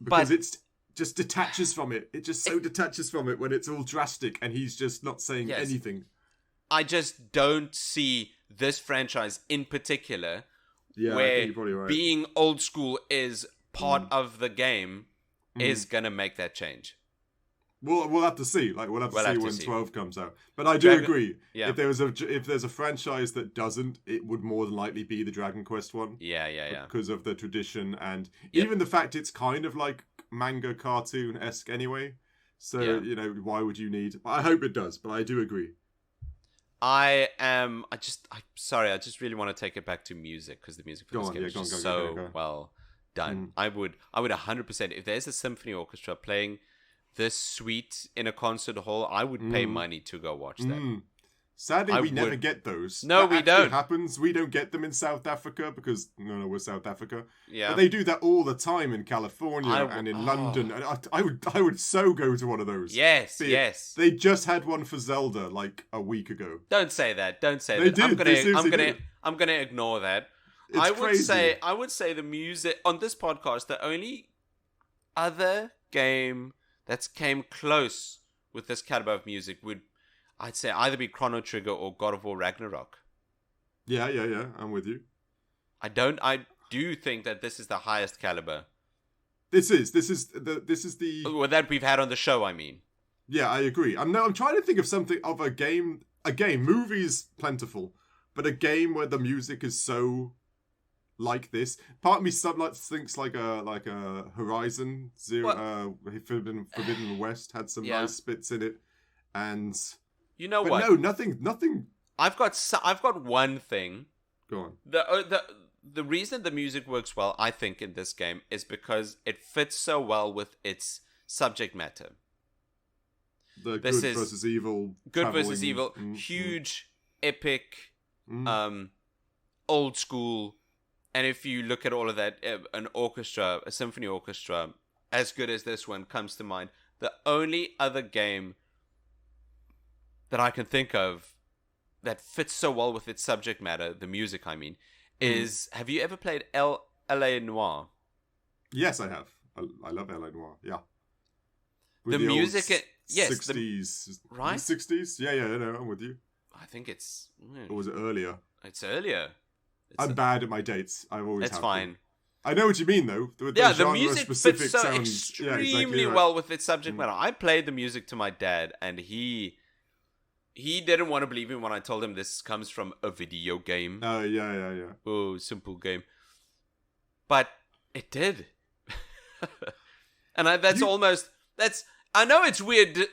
Because it's just detaches from it. It just so detaches from it when it's all drastic and he's just not saying anything. I just don't see this franchise in particular where right. being old school is part of the game is gonna make that change. We'll have to see. We'll have to see when 12 comes out. But I do agree. Yeah. If there's a franchise that doesn't, it would more than likely be the Dragon Quest one. Yeah. Because of the tradition and even the fact it's kind of like manga cartoon-esque anyway. So why would you need? I hope it does, but I do agree. I just really want to take it back to music because the music for this game is just so well done. I would 100%, if there's a symphony orchestra playing this suite in a concert hall, I would pay money to go watch that. Sadly, we never get those. No, we don't. Happens. We don't get them in South Africa because we're South Africa. Yeah, but they do that all the time in California and in London. And I would so go to one of those. Yes. They just had one for Zelda like a week ago. Don't say that. They did. I'm gonna ignore that. It's crazy. I would say the music on this podcast, the only other game that came close with this caliber of music would, I'd say, either be Chrono Trigger or God of War Ragnarok. Yeah. I'm with you. I do think that this is the highest caliber. This is the well, that we've had on the show, I mean. Yeah, I agree. I'm trying to think of something of a game. Movies plentiful, but a game where the music is so like this. Part of me thinks like a Horizon Zero, Forbidden West had some nice bits in it, and you know but what? No, nothing. I've got one thing. Go on. The reason the music works well, I think, in this game is because it fits so well with its subject matter. The good versus evil. Good versus evil. Huge, epic, old school. And if you look at all of that, an orchestra, a symphony orchestra, as good as this one comes to mind. The only other game that I can think of that fits so well with its subject matter, the music I mean, is, have you ever played L.A. Noire? Yes, I have. I love L.A. Noire, yeah. With the music, 60s. right? 60s? Yeah, no, I'm with you. I think it's... Or was it earlier? It's earlier. I'm bad at my dates. I always It's have fine. been. I know what you mean, though. The music fits so sounds, extremely well with its subject matter. I played the music to my dad, and he didn't want to believe me when I told him this comes from a video game. Oh, yeah. Oh, simple game. But it did. And I know it's weird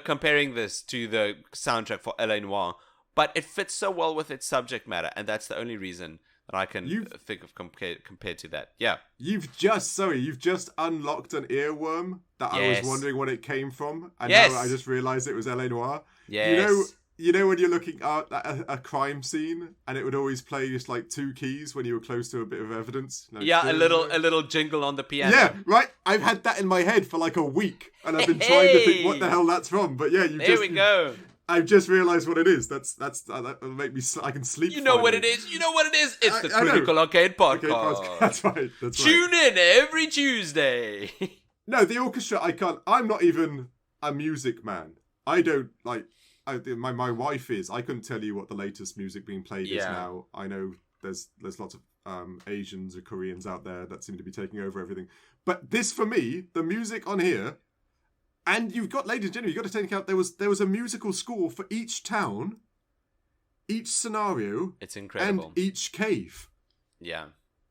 comparing this to the soundtrack for L.A. Noire, but it fits so well with its subject matter, and that's the only reason that I can think of compared to that. Yeah. You've just unlocked an earworm that I was wondering what it came from, and yes. now I just realised it was L.A. Noire. Yes. You know when you're looking at a crime scene and it would always play just like two keys when you were close to a bit of evidence? Like, a little jingle on the piano. Yeah, right? I've had that in my head for like a week and I've been trying to think what the hell that's from. But yeah, go. I've just realised what it is. That'll make me. I can sleep. You know what it is. It's the Critical Arcade Podcast. That's right. Tune in every Tuesday. No, the orchestra. I can't. I'm not even a music man. I don't like. My wife is. I couldn't tell you what the latest music being played is now. I know there's lots of Asians or Koreans out there that seem to be taking over everything. But this, for me, the music on here, and you've got, ladies and gentlemen, you've got to take account there was a musical score for each town, each scenario. It's incredible. And each cave. Yeah.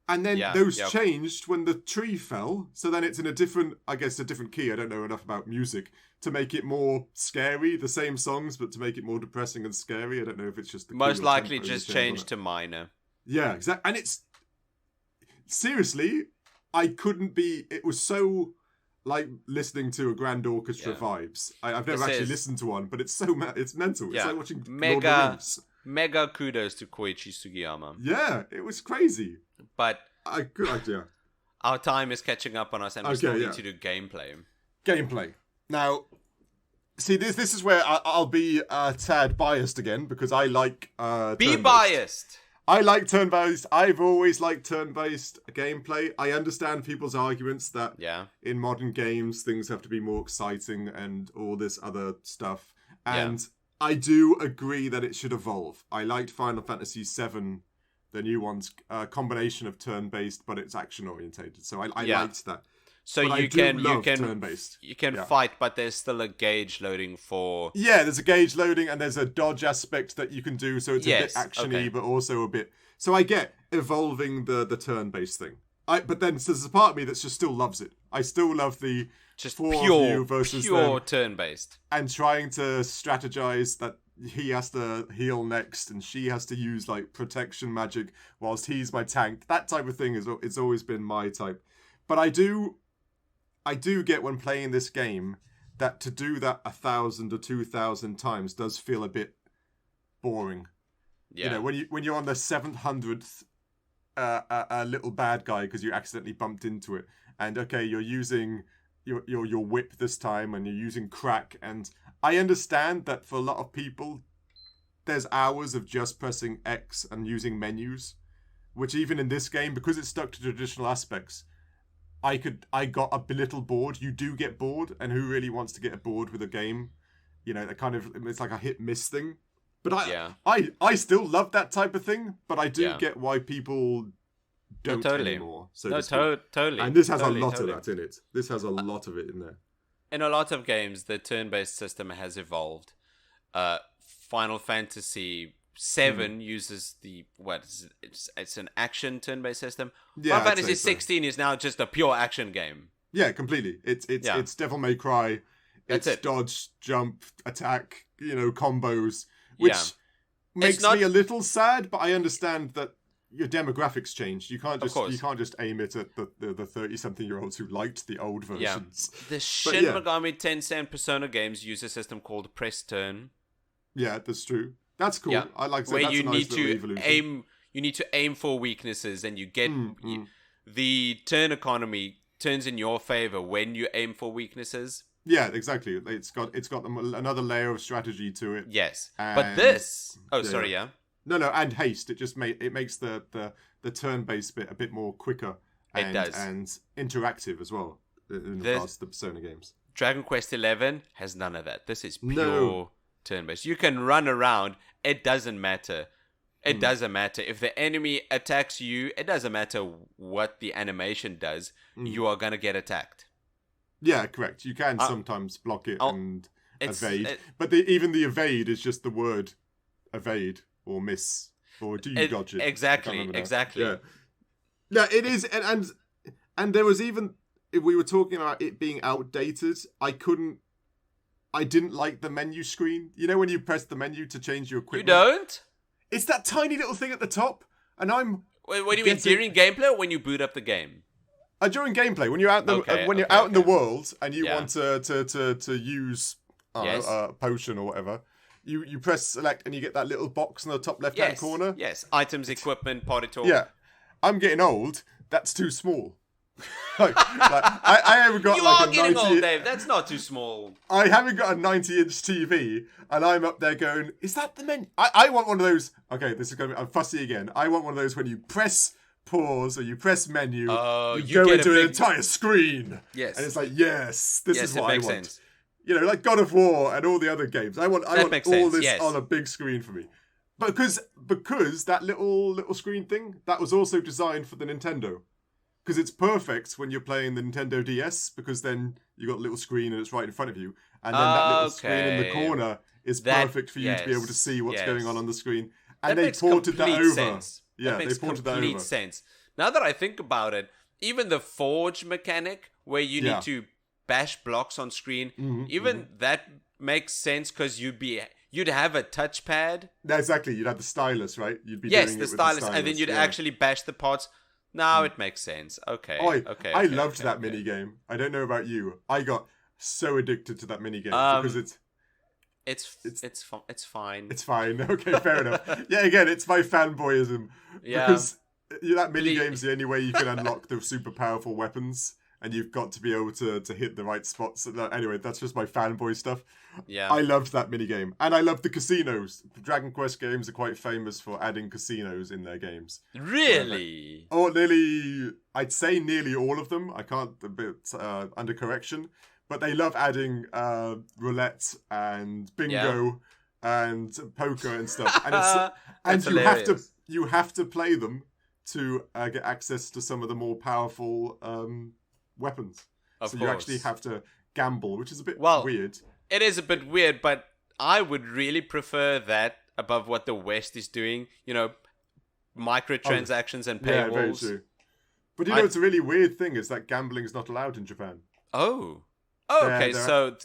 And then those changed when the tree fell. So then it's in a different key. I don't know enough about music to make it more scary. The same songs, but to make it more depressing and scary. I don't know if it's just the most likely just changed to minor. Yeah, exactly. And it's seriously, it was so like listening to a grand orchestra vibes. I've never actually listened to one, but it's it's mental. It's like watching Lord of the Rings. Mega kudos to Koichi Sugiyama. Yeah, it was crazy. But good idea. Our time is catching up on us, and we still need to do gameplay. Gameplay. Now, see, this is where I'll be a tad biased again, because I like Be biased! I like turn-based. I've always liked turn-based gameplay. I understand people's arguments that in modern games, things have to be more exciting and all this other stuff. And I do agree that it should evolve. I liked Final Fantasy VII, the new one's combination of turn-based, but it's action-orientated. So I liked that. So but you can turn-based. You can fight, but there's still a gauge loading for... Yeah, there's a gauge loading and there's a dodge aspect that you can do, so it's a bit action-y, but also a bit... So I get evolving the turn-based thing. But then there's a part of me that just still loves it. I still love the just four of you versus pure them, turn-based. And trying to strategize that he has to heal next and she has to use like protection magic whilst he's my tank. That type of thing it's always been my type. But I do get when playing this game that to do that 1,000 or 2,000 times does feel a bit boring. Yeah. You know, when you're on the 700th little bad guy because you accidentally bumped into it, and okay, you're using your whip this time, and you're using crack, and I understand that for a lot of people, there's hours of just pressing X and using menus, which even in this game, because it's stuck to traditional aspects, I got a little bored. You do get bored, and who really wants to get bored with a game? You know, it's like a hit-miss thing. But I still love that type of thing, but I do get why people don't anymore. So totally. And this has a lot of that in it. This has a lot of it in there. In a lot of games, the turn-based system has evolved. Final Fantasy VII uses it's an action turn-based system. Final Fantasy 16 is now just a pure action game. Yeah, completely. It's Devil May Cry. It's dodge, jump, attack, combos, which makes me a little sad, but I understand that your demographics changed. You can't just aim it at the 30-something-year-olds who liked the old versions. Yeah. The Shin Megami Tensei Persona games use a system called Press Turn. Yeah, that's true. That's cool. Yeah. I like that. Where that's you a nice need to evolution. aim. You need to aim for weaknesses, and you get the turn economy turns in your favor when you aim for weaknesses. Yeah, exactly. It's got another layer of strategy to it. Yes, but this. Oh, sorry. Yeah. No, and haste. It makes the turn-based bit a bit more quicker. And, it does, and interactive as well in regards to the Persona games. Dragon Quest XI has none of that. This is pure turn-based. You can run around. It doesn't matter. It doesn't matter. If the enemy attacks you, it doesn't matter what the animation does. You are going to get attacked. Yeah, correct. You can sometimes block it and evade. But even the evade is just the word evade or miss. Or do you dodge it? Exactly. Yeah. No, it is. And there was even... If we were talking about it being outdated, I didn't like the menu screen. You know when you press the menu to change your equipment? You don't? It's that tiny little thing at the top, and I'm... Wait, what do you mean, during gameplay or when you boot up the game? During gameplay, when you're out in the world and you want to use a potion or whatever, you press select and you get that little box in the top left-hand corner. Yes, items, equipment, party talk. Yeah, I'm getting old. That's too small. I haven't got you like are a getting 90... old, Dave. That's not too small. I haven't got a 90-inch TV, and I'm up there going, is that the menu? I want one of those... Okay, this is going to be... I'm fussy again. I want one of those when you press pause or you press menu, you go into an entire screen. Yes. And it's like, yes, this is what I want. Sense. You know, like God of War and all the other games. I want all this on a big screen for me. But because that little screen thing, that was also designed for the Nintendo. Because it's perfect when you're playing the Nintendo DS, because then you got a little screen and it's right in front of you. And then that little screen in the corner is perfect for you to be able to see what's going on the screen. And they ported that over. Sense. Yeah, they ported that over. Complete sense. Now that I think about it, even the forge mechanic, where you need to bash blocks on screen, that makes sense because you'd have a touchpad. Yeah, exactly. You'd have the stylus, right? You'd be doing the stylus, and then you'd actually bash the pots. Now it makes sense. Okay. I loved that mini game. I don't know about you. I got so addicted to that mini game because it's fine. It's fine. Okay, fair enough. Yeah, again, it's my fanboyism because that mini game's the only way you can unlock the super powerful weapons, and you've got to be able to hit the right spots. Anyway, that's just my fanboy stuff. Yeah, I loved that mini game, and I loved the casinos. Dragon Quest games are quite famous for adding casinos in their games. Really? I'd say nearly all of them. I can't, a bit under correction, but they love adding roulette and bingo and poker and stuff. And you have to play them to get access to some of the more powerful weapons. Of course. You actually have to gamble, which is a bit weird. It is a bit weird, but I would really prefer that above what the West is doing. You know, microtransactions and paywalls. Yeah, very true. But you know, it's a really weird thing is that gambling is not allowed in Japan. Oh, okay. So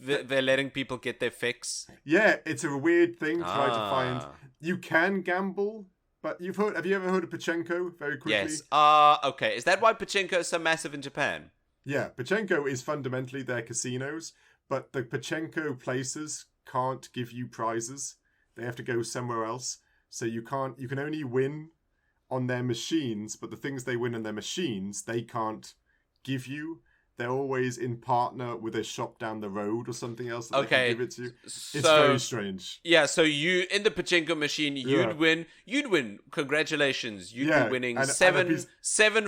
they're letting people get their fix. Yeah, it's a weird thing trying to find. You can gamble, but have you ever heard of Pachinko? Very quickly. Yes. Okay. Is that why Pachinko is so massive in Japan? Yeah, Pachinko is fundamentally their casinos. But the Pachinko places can't give you prizes. They have to go somewhere else. So you can only win on their machines, but the things they win on their machines, they can't give you. They're always in partner with a shop down the road or something else that they can give it to you. It's very strange. Yeah, so you, in the Pachinko machine, you'd win. Congratulations. You'd be winning seven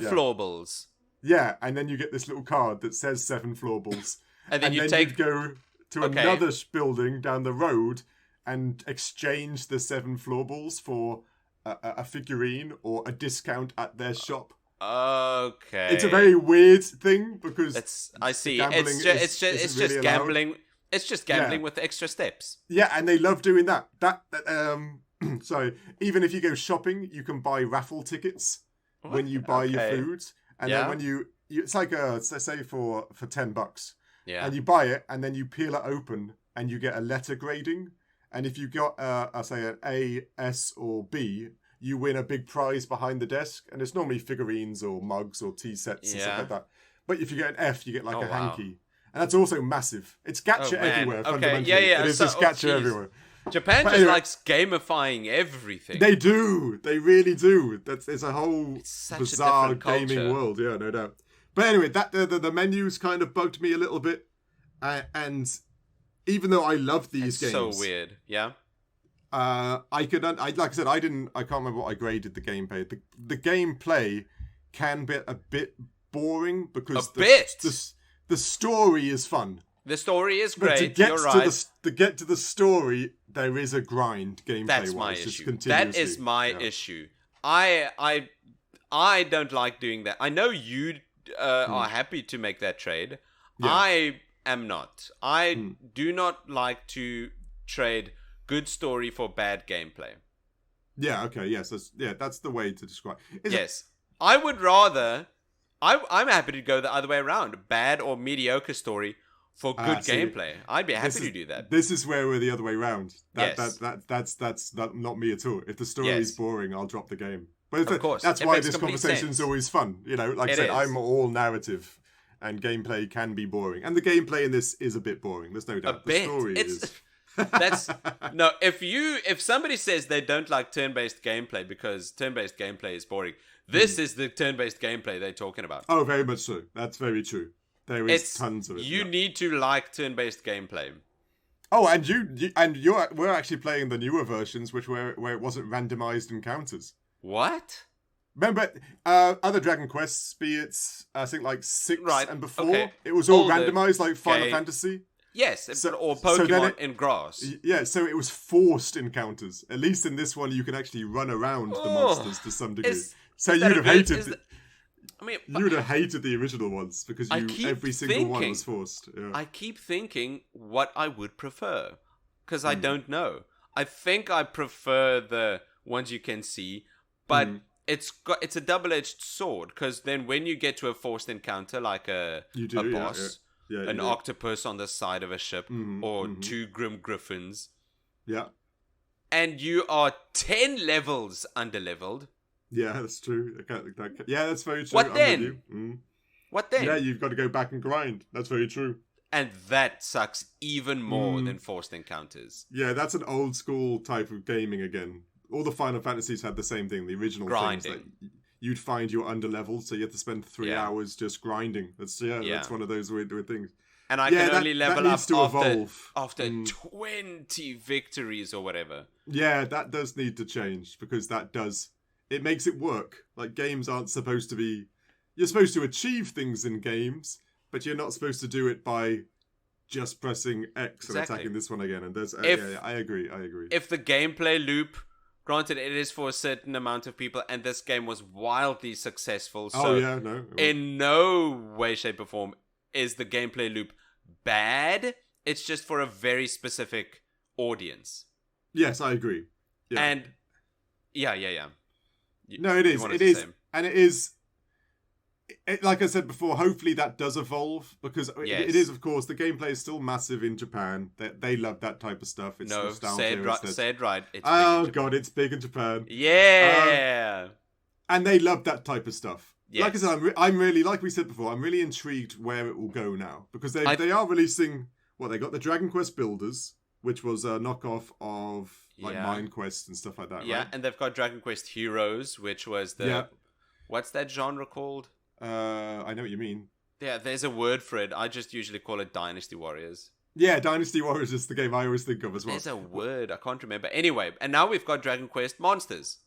floorballs. Yeah, and then you get this little card that says 7 floorballs. And then you'd go to another building down the road and exchange the 7 floorballs for a figurine or a discount at their shop. Okay. It's a very weird thing because I see. It's just gambling. It's just gambling with extra steps. Yeah, and they love doing that. So even if you go shopping, you can buy raffle tickets when you buy your food, and then when you it's like say for $10. Yeah. And you buy it, and then you peel it open, and you get a letter grading. And if you got, say, an A, S, or B, you win a big prize behind the desk. And it's normally figurines or mugs or tea sets and stuff like that. But if you get an F, you get like a hanky. And that's also massive. It's gacha everywhere, fundamentally. Yeah. It is just gacha everywhere. Japan just likes gamifying everything. They do. They really do. It's a whole bizarre gaming world. Yeah, no doubt. But anyway, that the menus kind of bugged me a little bit, and even though I love these games, so weird, yeah. Like I said, I can't remember what I graded the gameplay. The gameplay can be a bit boring because the story is fun. The story is But great. You're right. to get to the story, there is a grind gameplay. That's my wise, issue. That is my issue. I don't like doing that. I know you are happy to make that trade. Yeah. I am not. I do not like to trade good story for bad gameplay. Yeah. Okay. Yes. That's the way to describe. I would rather. I'm happy to go the other way around. Bad or mediocre story for good gameplay. I'd be happy to do that. This is where we're the other way around. That's not me at all. If the story is boring, I'll drop the game. But of course, that's why this conversation is always fun. You know, like I said, I'm all narrative, and gameplay can be boring, and the gameplay in this is a bit boring. There's no doubt. The story is. That's no. If somebody says they don't like turn-based gameplay because turn-based gameplay is boring, this is the turn-based gameplay they're talking about. Oh, very much so. That's very true. There is tons of it. You need to like turn-based gameplay. Oh, and we're actually playing the newer versions, where it wasn't randomized encounters. What? Remember, other Dragon Quests, be it I think like 6 and before, it was all randomized like Final Fantasy. Yes, or Pokemon in grass. Yeah, so it was forced encounters. At least in this one, you can actually run around the monsters to some degree. So you'd have hated. You would have hated the original ones because every single one was forced. Yeah. I keep thinking what I would prefer because I don't know. I think I prefer the ones you can see, but it's a double-edged sword because then when you get to a forced encounter like a boss, an octopus on the side of a ship, or 2 Grim Griffins, and you are 10 levels under-leveled. Yeah, that's true. Yeah, that's very true. What then? What then? Yeah, you've got to go back and grind. That's very true. And that sucks even more than forced encounters. Yeah, that's an old school type of gaming again. All the Final Fantasies had the same thing. The original grinding. Things that you'd find you're under-leveled, so you have to spend 3 hours just grinding. That's one of those weird things. And I can only level up after 20 victories or whatever. Yeah, that does need to change because it makes it work. Like, games aren't supposed to be... You're supposed to achieve things in games, but you're not supposed to do it by just pressing X and attacking this one again. And there's... I agree. If the gameplay loop... Granted, it is for a certain amount of people, and this game was wildly successful. So in no way, shape, or form is the gameplay loop bad. It's just for a very specific audience. Yes, I agree. Yeah. And... Yeah. No, it is. It is. And it is... like I said before, hopefully that does evolve because it is, of course, the gameplay is still massive in Japan. They love that type of stuff. It's nostalgia. Say it right. It's big in Japan. Yeah. And they love that type of stuff. Yes. Like I said, I'm really, like we said before, I'm really intrigued where it will go now because they are releasing. They got the Dragon Quest Builders, which was a knockoff of Mind Quest and stuff like that. Yeah, right? And they've got Dragon Quest Heroes, which was what's that genre called? I know what you mean. Yeah, there's a word for it. I just usually call it Dynasty Warriors. Yeah, Dynasty Warriors is the game I always think of as well. There's a word. I can't remember. Anyway, and now we've got Dragon Quest Monsters.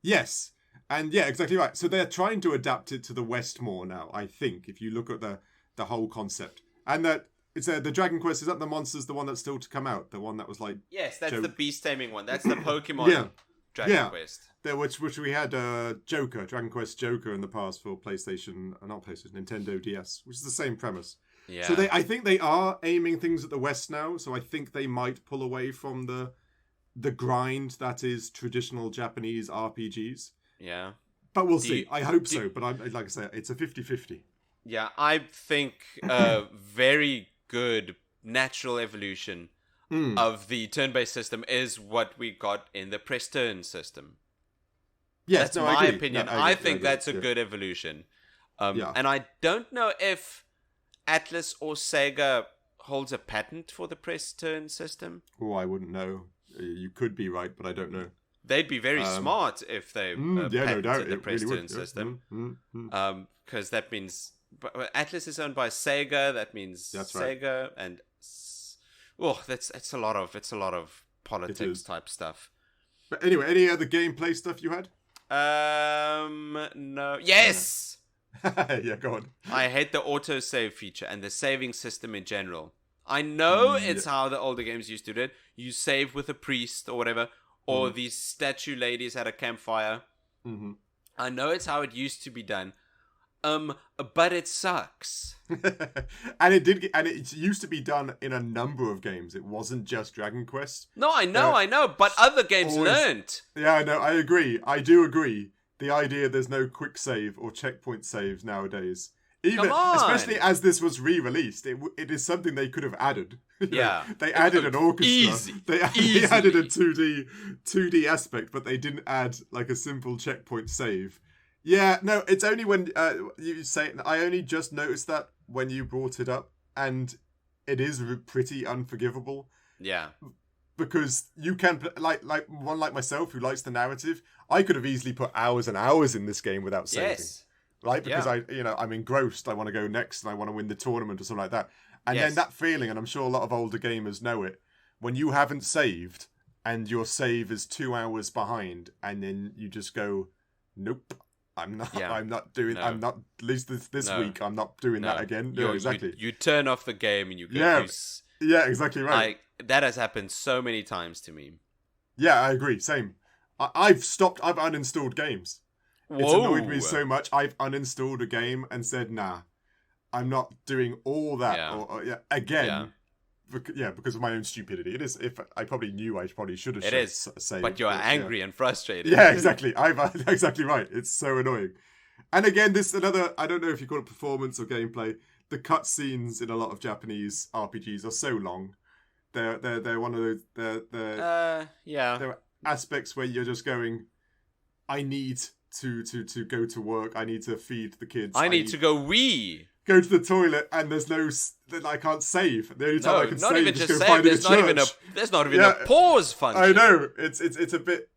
Yes. And yeah, exactly right. So they're trying to adapt it to the West more now, I think, if you look at the whole concept. And that it's the Dragon Quest, is that the Monsters, the one that's still to come out? The one that was like... Yes, that's the beast taming one. That's the Pokemon Dragon Quest. Which we had Joker, Dragon Quest Joker in the past for Nintendo DS, which is the same premise. Yeah. So I think they are aiming things at the West now. So I think they might pull away from the grind that is traditional Japanese RPGs. Yeah. But we'll see. I hope so. But like I say, it's a 50-50. Yeah, I think very good natural evolution of the turn-based system is what we got in the press turn system. Yes, that's my opinion. I think that's a good evolution. And I don't know if Atlas or Sega holds a patent for the press turn system. Oh, I wouldn't know. You could be right, but I don't know. They'd be very smart if they patented the press turn system. Because that means Atlas is owned by Sega. That means Sega, and it's a lot of politics type stuff. But anyway, any other gameplay stuff you had? No. Yes! Yeah, go on. I hate the autosave feature and the saving system in general. I know it's how the older games used to do it. You save with a priest or whatever, or these statue ladies at a campfire. Mm-hmm. I know it's how it used to be done. But it sucks. And it used to be done in a number of games. It wasn't just Dragon Quest. No, I know, but other games learned. Yeah, I know, I agree. I do agree. The idea there's no quick save or checkpoint saves nowadays. Even, especially as this was re-released, it is something they could have added. Yeah. They added an orchestra. Easy. They added a 2D aspect, but they didn't add like a simple checkpoint save. Yeah, no, it's only when you say it. I only just noticed that when you brought it up, and it is pretty unforgivable. Yeah. Because you can, like one like myself who likes the narrative, I could have easily put hours and hours in this game without saving. Yes. Right? Because I'm engrossed, I want to go next, and I want to win the tournament or something like that. And Yes. then that feeling, and I'm sure a lot of older gamers know it, when you haven't saved, and your save is 2 hours behind, and then you just go, nope. I'm not doing. No. I'm not. At least this week, I'm not doing that again. No, exactly. You turn off the game and you go. Yeah, exactly right. That has happened so many times to me. Yeah, I agree. Same. I've stopped. I've uninstalled games. Whoa. It's annoyed me so much. I've uninstalled a game and said, "Nah, I'm not doing all that." Yeah. Again. Yeah. Because of my own stupidity. It is. If I probably knew, I probably should have. Saved, but you're angry and frustrated. Yeah, exactly. I'm exactly right. It's so annoying. And again, this another. I don't know if you call it performance or gameplay. The cutscenes in a lot of Japanese RPGs are so long. They're one of those. There are aspects where you're just going, I need to go to work. I need to feed the kids. I need to go wee. Go to the toilet, and there's no. I can't save. The only time I can not save even is just go save. find There's not even a pause function. I know it's a bit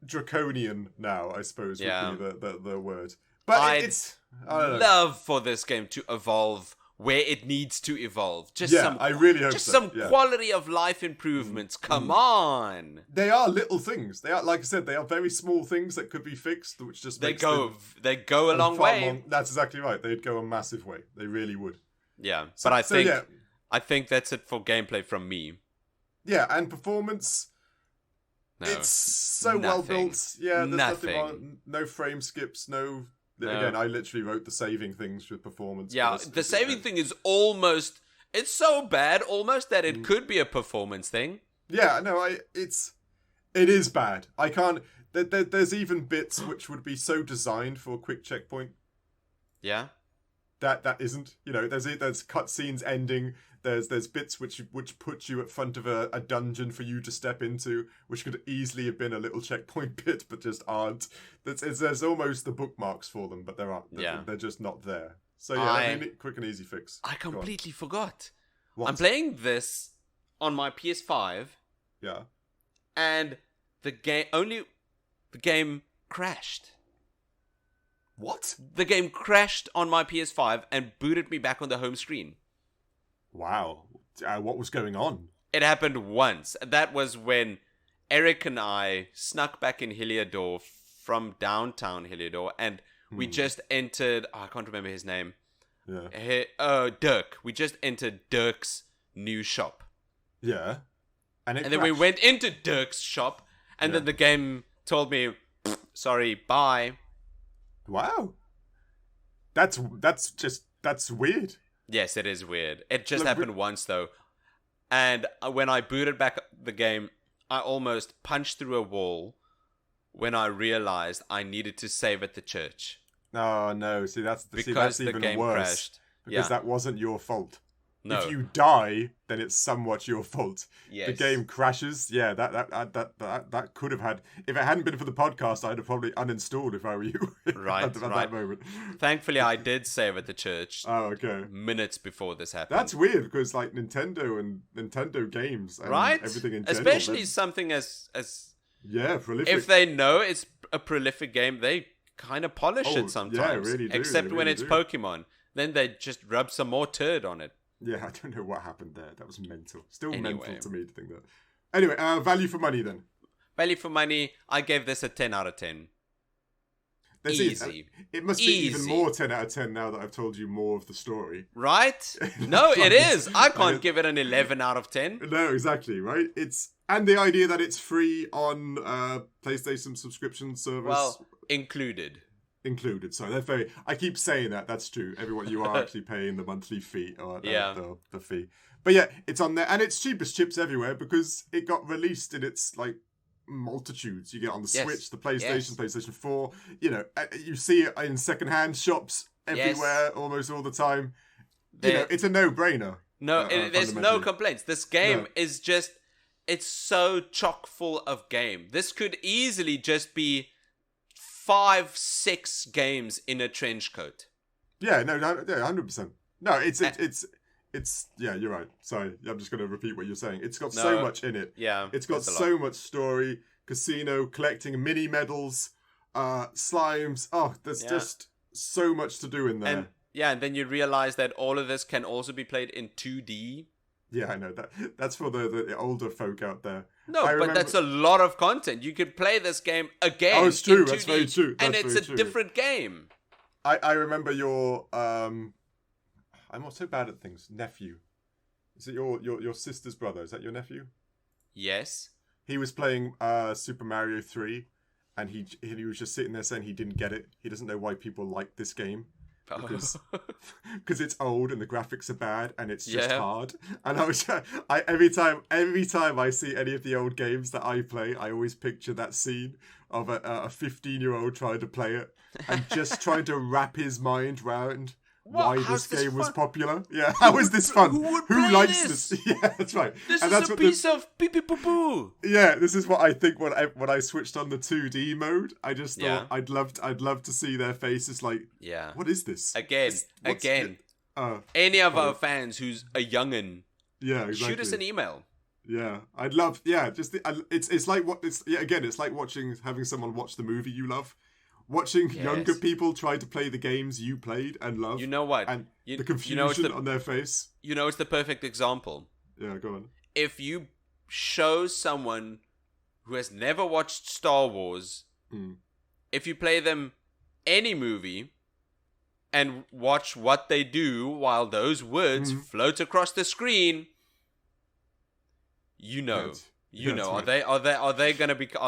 draconian now, I suppose would be the word. But I don't know. Love for this game to evolve where it needs to evolve. I really hope some quality of life improvements. Come on. They are little things. They are, like I said, they are very small things that could be fixed, which just they go a long way. That's exactly right. They'd go a massive way. They really would. Yeah, but I think that's it for gameplay from me. Yeah, and performance. No, it's so well built. Yeah, there's nothing wrong. No frame skips. No. Again, I literally wrote the saving things with performance. Yeah, the saving thing is almost. It's so bad, almost that it could be a performance thing. Yeah, no, it is bad. I can't. There's even bits which would be so designed for a quick checkpoint. Yeah. That isn't. There's cutscenes ending. There's bits which put you at front of a dungeon for you to step into, which could easily have been a little checkpoint bit, but just aren't. There's almost the bookmarks for them, but there aren't. They're just not there. So quick and easy fix. I completely forgot. What? I'm playing this on my PS5. Yeah. And the game crashed. What? The game crashed on my PS5 and booted me back on the home screen. Wow. What was going on? It happened once. That was when Eric and I snuck back in Heliodor from downtown Heliodor, and we just entered... I can't remember his name. Yeah. Dirk. We just entered Dirk's new shop. Yeah. And then we went into Dirk's shop, and then the game told me, sorry, bye. Wow. That's weird. Yes, it is weird. It just happened once, though. And when I booted back the game, I almost punched through a wall when I realized I needed to save at the church. Oh, no. That's even game worse. Crashed. Because that wasn't your fault. No. If you die, then it's somewhat your fault. Yes. The game crashes. Yeah, that could have had... If it hadn't been for the podcast, I'd have probably uninstalled if I were you. Right, at that moment. Thankfully, I did save at the church. Oh, okay. Minutes before this happened. That's weird, because like Nintendo and Nintendo games and everything in general... Especially something as... Yeah, prolific. If they know it's a prolific game, they kind of polish it sometimes. Yeah, really do. Except when it's Pokemon. Then they just rub some more turd on it. Yeah, I don't know what happened there. That was mental. Still mental to me to think that. Anyway, value for money then. Value for money, I gave this a 10 out of 10. Easy. It must be even more 10 out of 10 now that I've told you more of the story. Right? No, it is. I can't give it an 11 out of 10. No, exactly, right? And the idea that it's free on PlayStation subscription service. Well, included. So I keep saying that. That's true. Everyone, you are actually paying the monthly fee or the fee. But yeah, it's on there, and it's cheap as chips everywhere because it got released in its like multitudes. You get it on the Switch, the PlayStation, PlayStation 4. You know, you see it in secondhand shops everywhere almost all the time. You know, it's a no-brainer. No, there's no complaints. This game is just, it's so chock full of game. This could easily just be 5-6 games in a trench coat. Yeah, 100%. No, it's yeah, you're right. Sorry, I'm just going to repeat what you're saying. It's got so much in it. Yeah, it's got so much story, casino, collecting mini medals, slimes. Oh, there's just so much to do in there. And then you realize that all of this can also be played in 2D. Yeah, I know that's for the older folk out there. No, but that's a lot of content. You could play this game again. Oh, it's true. In 2D, that's very true. And it's a different game. I remember your I'm not so bad at things. Nephew. Is it your sister's brother? Is that your nephew? Yes. He was playing Super Mario 3, and he was just sitting there saying he didn't get it. He doesn't know why people like this game. Because it's old and the graphics are bad and it's just hard. And every time I see any of the old games that I play, I always picture that scene of a 15-year-old trying to play it and just trying to wrap his mind round why this game was popular. Yeah, how is this fun? Who likes this? Yeah, that's right. This is a piece of pee-pee-poo-poo. Yeah, this is what I think when I switched on the 2D mode. I just thought I'd love to see their faces like, what is this? Again. Any of our fans who's a youngin', shoot us an email. Yeah, I'd love. Yeah, just it's like it's like having someone watch the movie you love. Watching younger people try to play the games you played and love. You know what? And the confusion on their face. You know, it's the perfect example. Yeah, go on. If you show someone who has never watched Star Wars, if you play them any movie and watch what they do while those words float across the screen, you know. Right. Are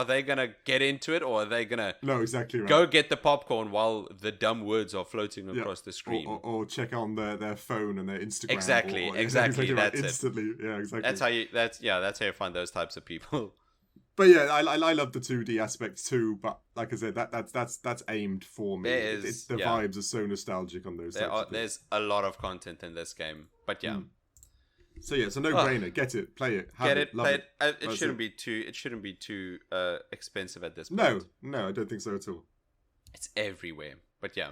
they gonna get into it, or are they gonna exactly right. go get the popcorn while the dumb words are floating across the screen, or check on their phone and their Instagram? Exactly. That's instantly. It. Yeah, exactly. That's how you find those types of people. But yeah, I love the 2D aspect too. But like I said, that's aimed for me. The vibes are so nostalgic on those. There's a lot of content in this game, but yeah. So yeah, it's a no-brainer. Get it, play it, play it. It shouldn't be too expensive at this point. No, I don't think so at all. It's everywhere. But yeah,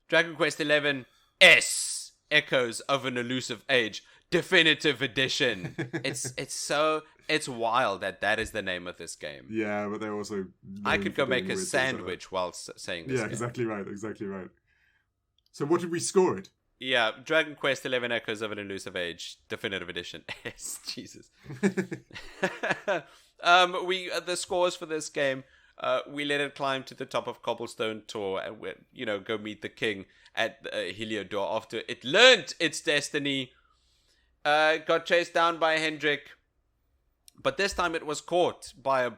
Dragon Quest XI S Echoes of an Elusive Age Definitive Edition. It's wild that is the name of this game. Yeah, but they're also. I could go make a sandwich while saying this. Yeah, game. Exactly right. So what did we score it? Yeah, Dragon Quest XI Echoes of an Elusive Age Definitive Edition. Yes, Jesus. The scores for this game, we let it climb to the top of Cobblestone Tor and go meet the king at Heliodor after it learnt its destiny. Got chased down by Hendrik, but this time it was caught by a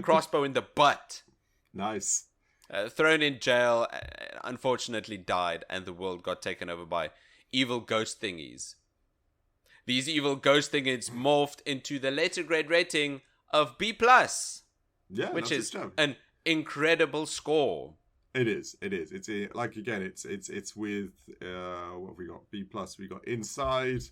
crossbow in the butt. Nice. Thrown in jail, unfortunately died, and the world got taken over by evil ghost thingies. These evil ghost thingies morphed into the later grade rating of B+. Yeah, which is an incredible score. It is. It's it's with what have we got? B+. We got Inside.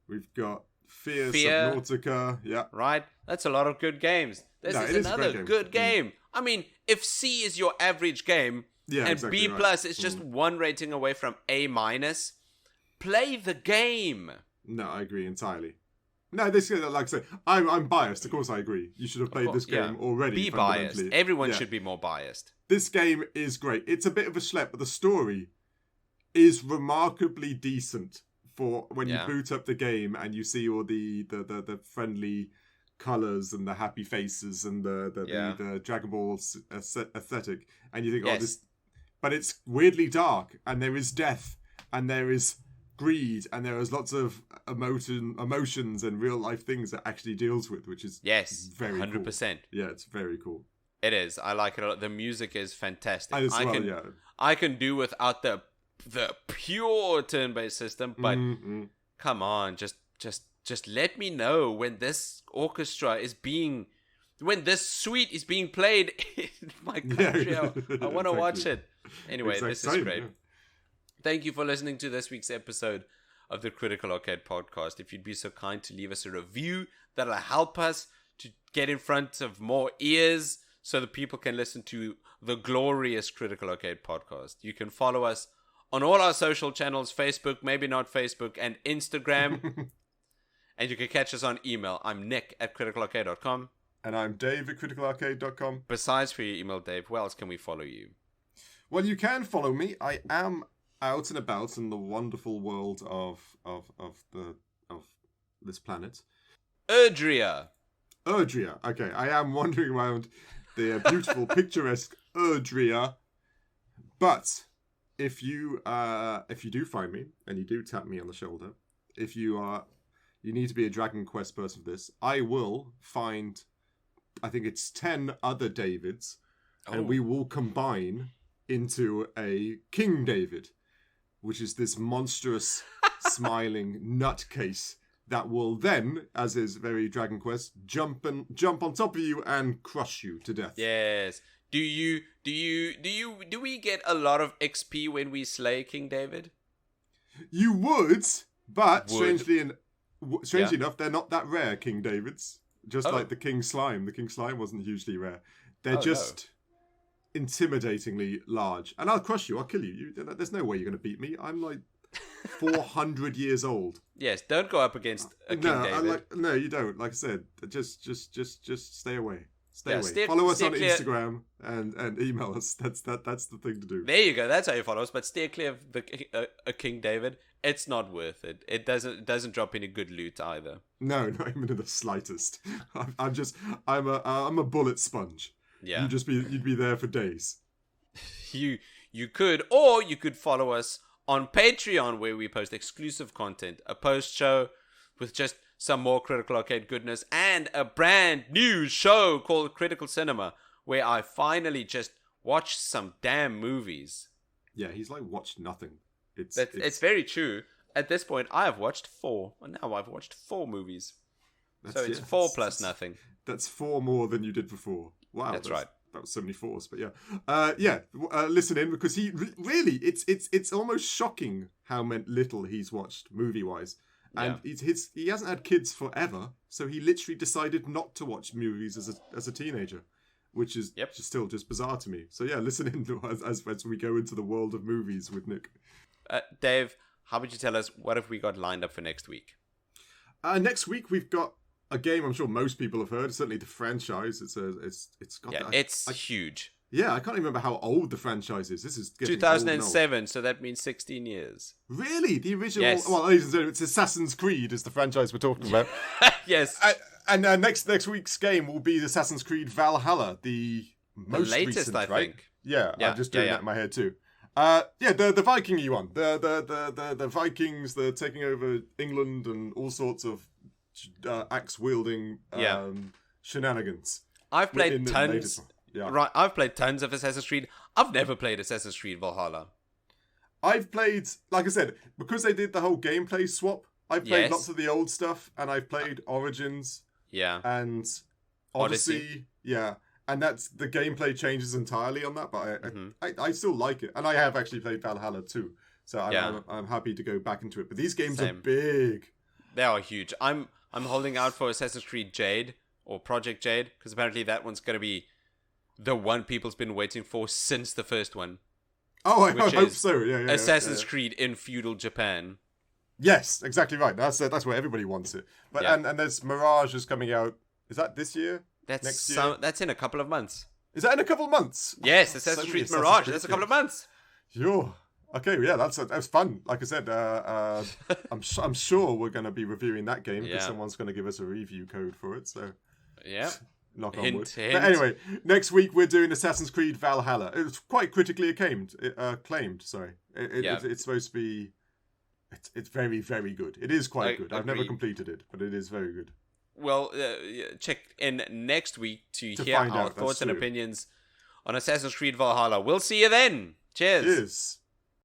We've got Fear. Subnautica. Yeah. Right? That's a lot of good games. This is another good game. I mean, if C is your average game, and B+ is just one rating away from A-, play the game. No, I agree entirely. No, this like I said, I'm biased. Of course, I agree. You should have played this game already. Be biased. Everyone should be more biased. This game is great. It's a bit of a schlep, but the story is remarkably decent for when you boot up the game and you see all the friendly colors and the happy faces and the Dragon Ball aesthetic, and you think, oh, this, but it's weirdly dark, and there is death, and there is greed, and there is lots of emotions and real life things that actually deals with, which is very 100%. Cool. Yeah, it's very cool. It is. I like it a lot. The music is fantastic. I can do without the pure turn-based system, but come on, just let me know when this orchestra is being, when this suite is being played in my country. I want to watch it. Anyway, this is great. Yeah. Thank you for listening to this week's episode of the Critical Arcade Podcast. If you'd be so kind to leave us a review, that'll help us to get in front of more ears so that people can listen to the glorious Critical Arcade Podcast. You can follow us on all our social channels, Facebook, maybe not Facebook, and Instagram. And you can catch us on email. I'm Nick at criticalarcade.com. And I'm Dave at criticalarcade.com. Besides for your email, Dave, where else can we follow you? Well, you can follow me. I am out and about in the wonderful world of this planet. Erdria. Okay, I am wandering around the beautiful, picturesque Erdria. But if you do find me and you do tap me on the shoulder, if you need to be a Dragon Quest person for this, I will find, I think it's 10 other Davids, and we will combine into a King David, which is this monstrous, smiling nutcase that will then, as is very Dragon Quest, jump on top of you and crush you to death. Yes. Do we get a lot of XP when we slay King David? You would, but strangely enough, they're not that rare, King Davids. Just like the King Slime. The King Slime wasn't hugely rare. They're just intimidatingly large. And I'll crush you. I'll kill you. There's no way you're going to beat me. I'm like 400 years old. Yes, don't go up against a King David. No, you don't. Like I said, just stay away. Stay away. Follow us on Instagram and email us. That's the thing to do. There you go. That's how you follow us. But steer clear of a King David. It's not worth it. It doesn't drop any good loot either. No, not even in the slightest. I'm a bullet sponge. Yeah. You'd be there for days. You could follow us on Patreon, where we post exclusive content, a post show with just some more Critical Arcade goodness, and a brand new show called Critical Cinema, where I finally just watched some damn movies. Yeah, he's like watched nothing. It's very true. At this point, I have watched 4. And now I've watched 4 movies. So it's 4 plus nothing. That's 4 more than you did before. Wow, that's right. That was so many 4s, but listen in, because he really, it's almost shocking how little he's watched movie wise, and he hasn't had kids forever, so he literally decided not to watch movies as a teenager, which is still just bizarre to me. So listen in as we go into the world of movies with Nick. Dave, how would you tell us what have we got lined up for next week? Next week we've got a game I'm sure most people have heard. Certainly the franchise. It's huge. Yeah, I can't even remember how old the franchise is. This is 2007, so that means 16 years. Really? The original? Yes. Well, ladies and gentlemen, it's Assassin's Creed is the franchise we're talking about. Yes. And next week's game will be Assassin's Creed Valhalla, the most latest, recent, I right? think. Yeah, I'm just doing that in my head too. The Viking-y one. The Vikings, they're taking over England and all sorts of axe-wielding shenanigans. I've played tons. Right, I've played tons of Assassin's Creed. I've never played Assassin's Creed Valhalla. I've played, like I said, because they did the whole gameplay swap, I've played lots of the old stuff, and I've played Origins. Yeah. And Odyssey. Yeah. And that's the gameplay changes entirely on that, but I still like it. And I have actually played Valhalla too. So I'm happy to go back into it. But these games are big. They are huge. I'm holding out for Assassin's Creed Jade, or Project Jade, because apparently that one's going to be the one people's been waiting for since the first one. Oh, I hope so. Yeah. Assassin's Creed in feudal Japan. Yes, exactly right. That's where everybody wants it. But and there's Mirage is coming out. Is that this year? Next year? That's in a couple of months. Is that in a couple of months? Yes, Assassin's Creed Mirage. That's a couple of months. Sure. Okay, yeah, that's fun. Like I said, I'm sure we're going to be reviewing that game because someone's going to give us a review code for it. So Yeah. Knock on Hint, wood. hint. But anyway, next week we're doing Assassin's Creed Valhalla. It's quite critically acclaimed. Sorry, it's supposed to be. It's very, very good. It is quite good. I've never completed it, but it is very good. Well, check in next week to hear find our out, thoughts and true. opinions on Assassin's Creed Valhalla. We'll see you then. Cheers. Cheers.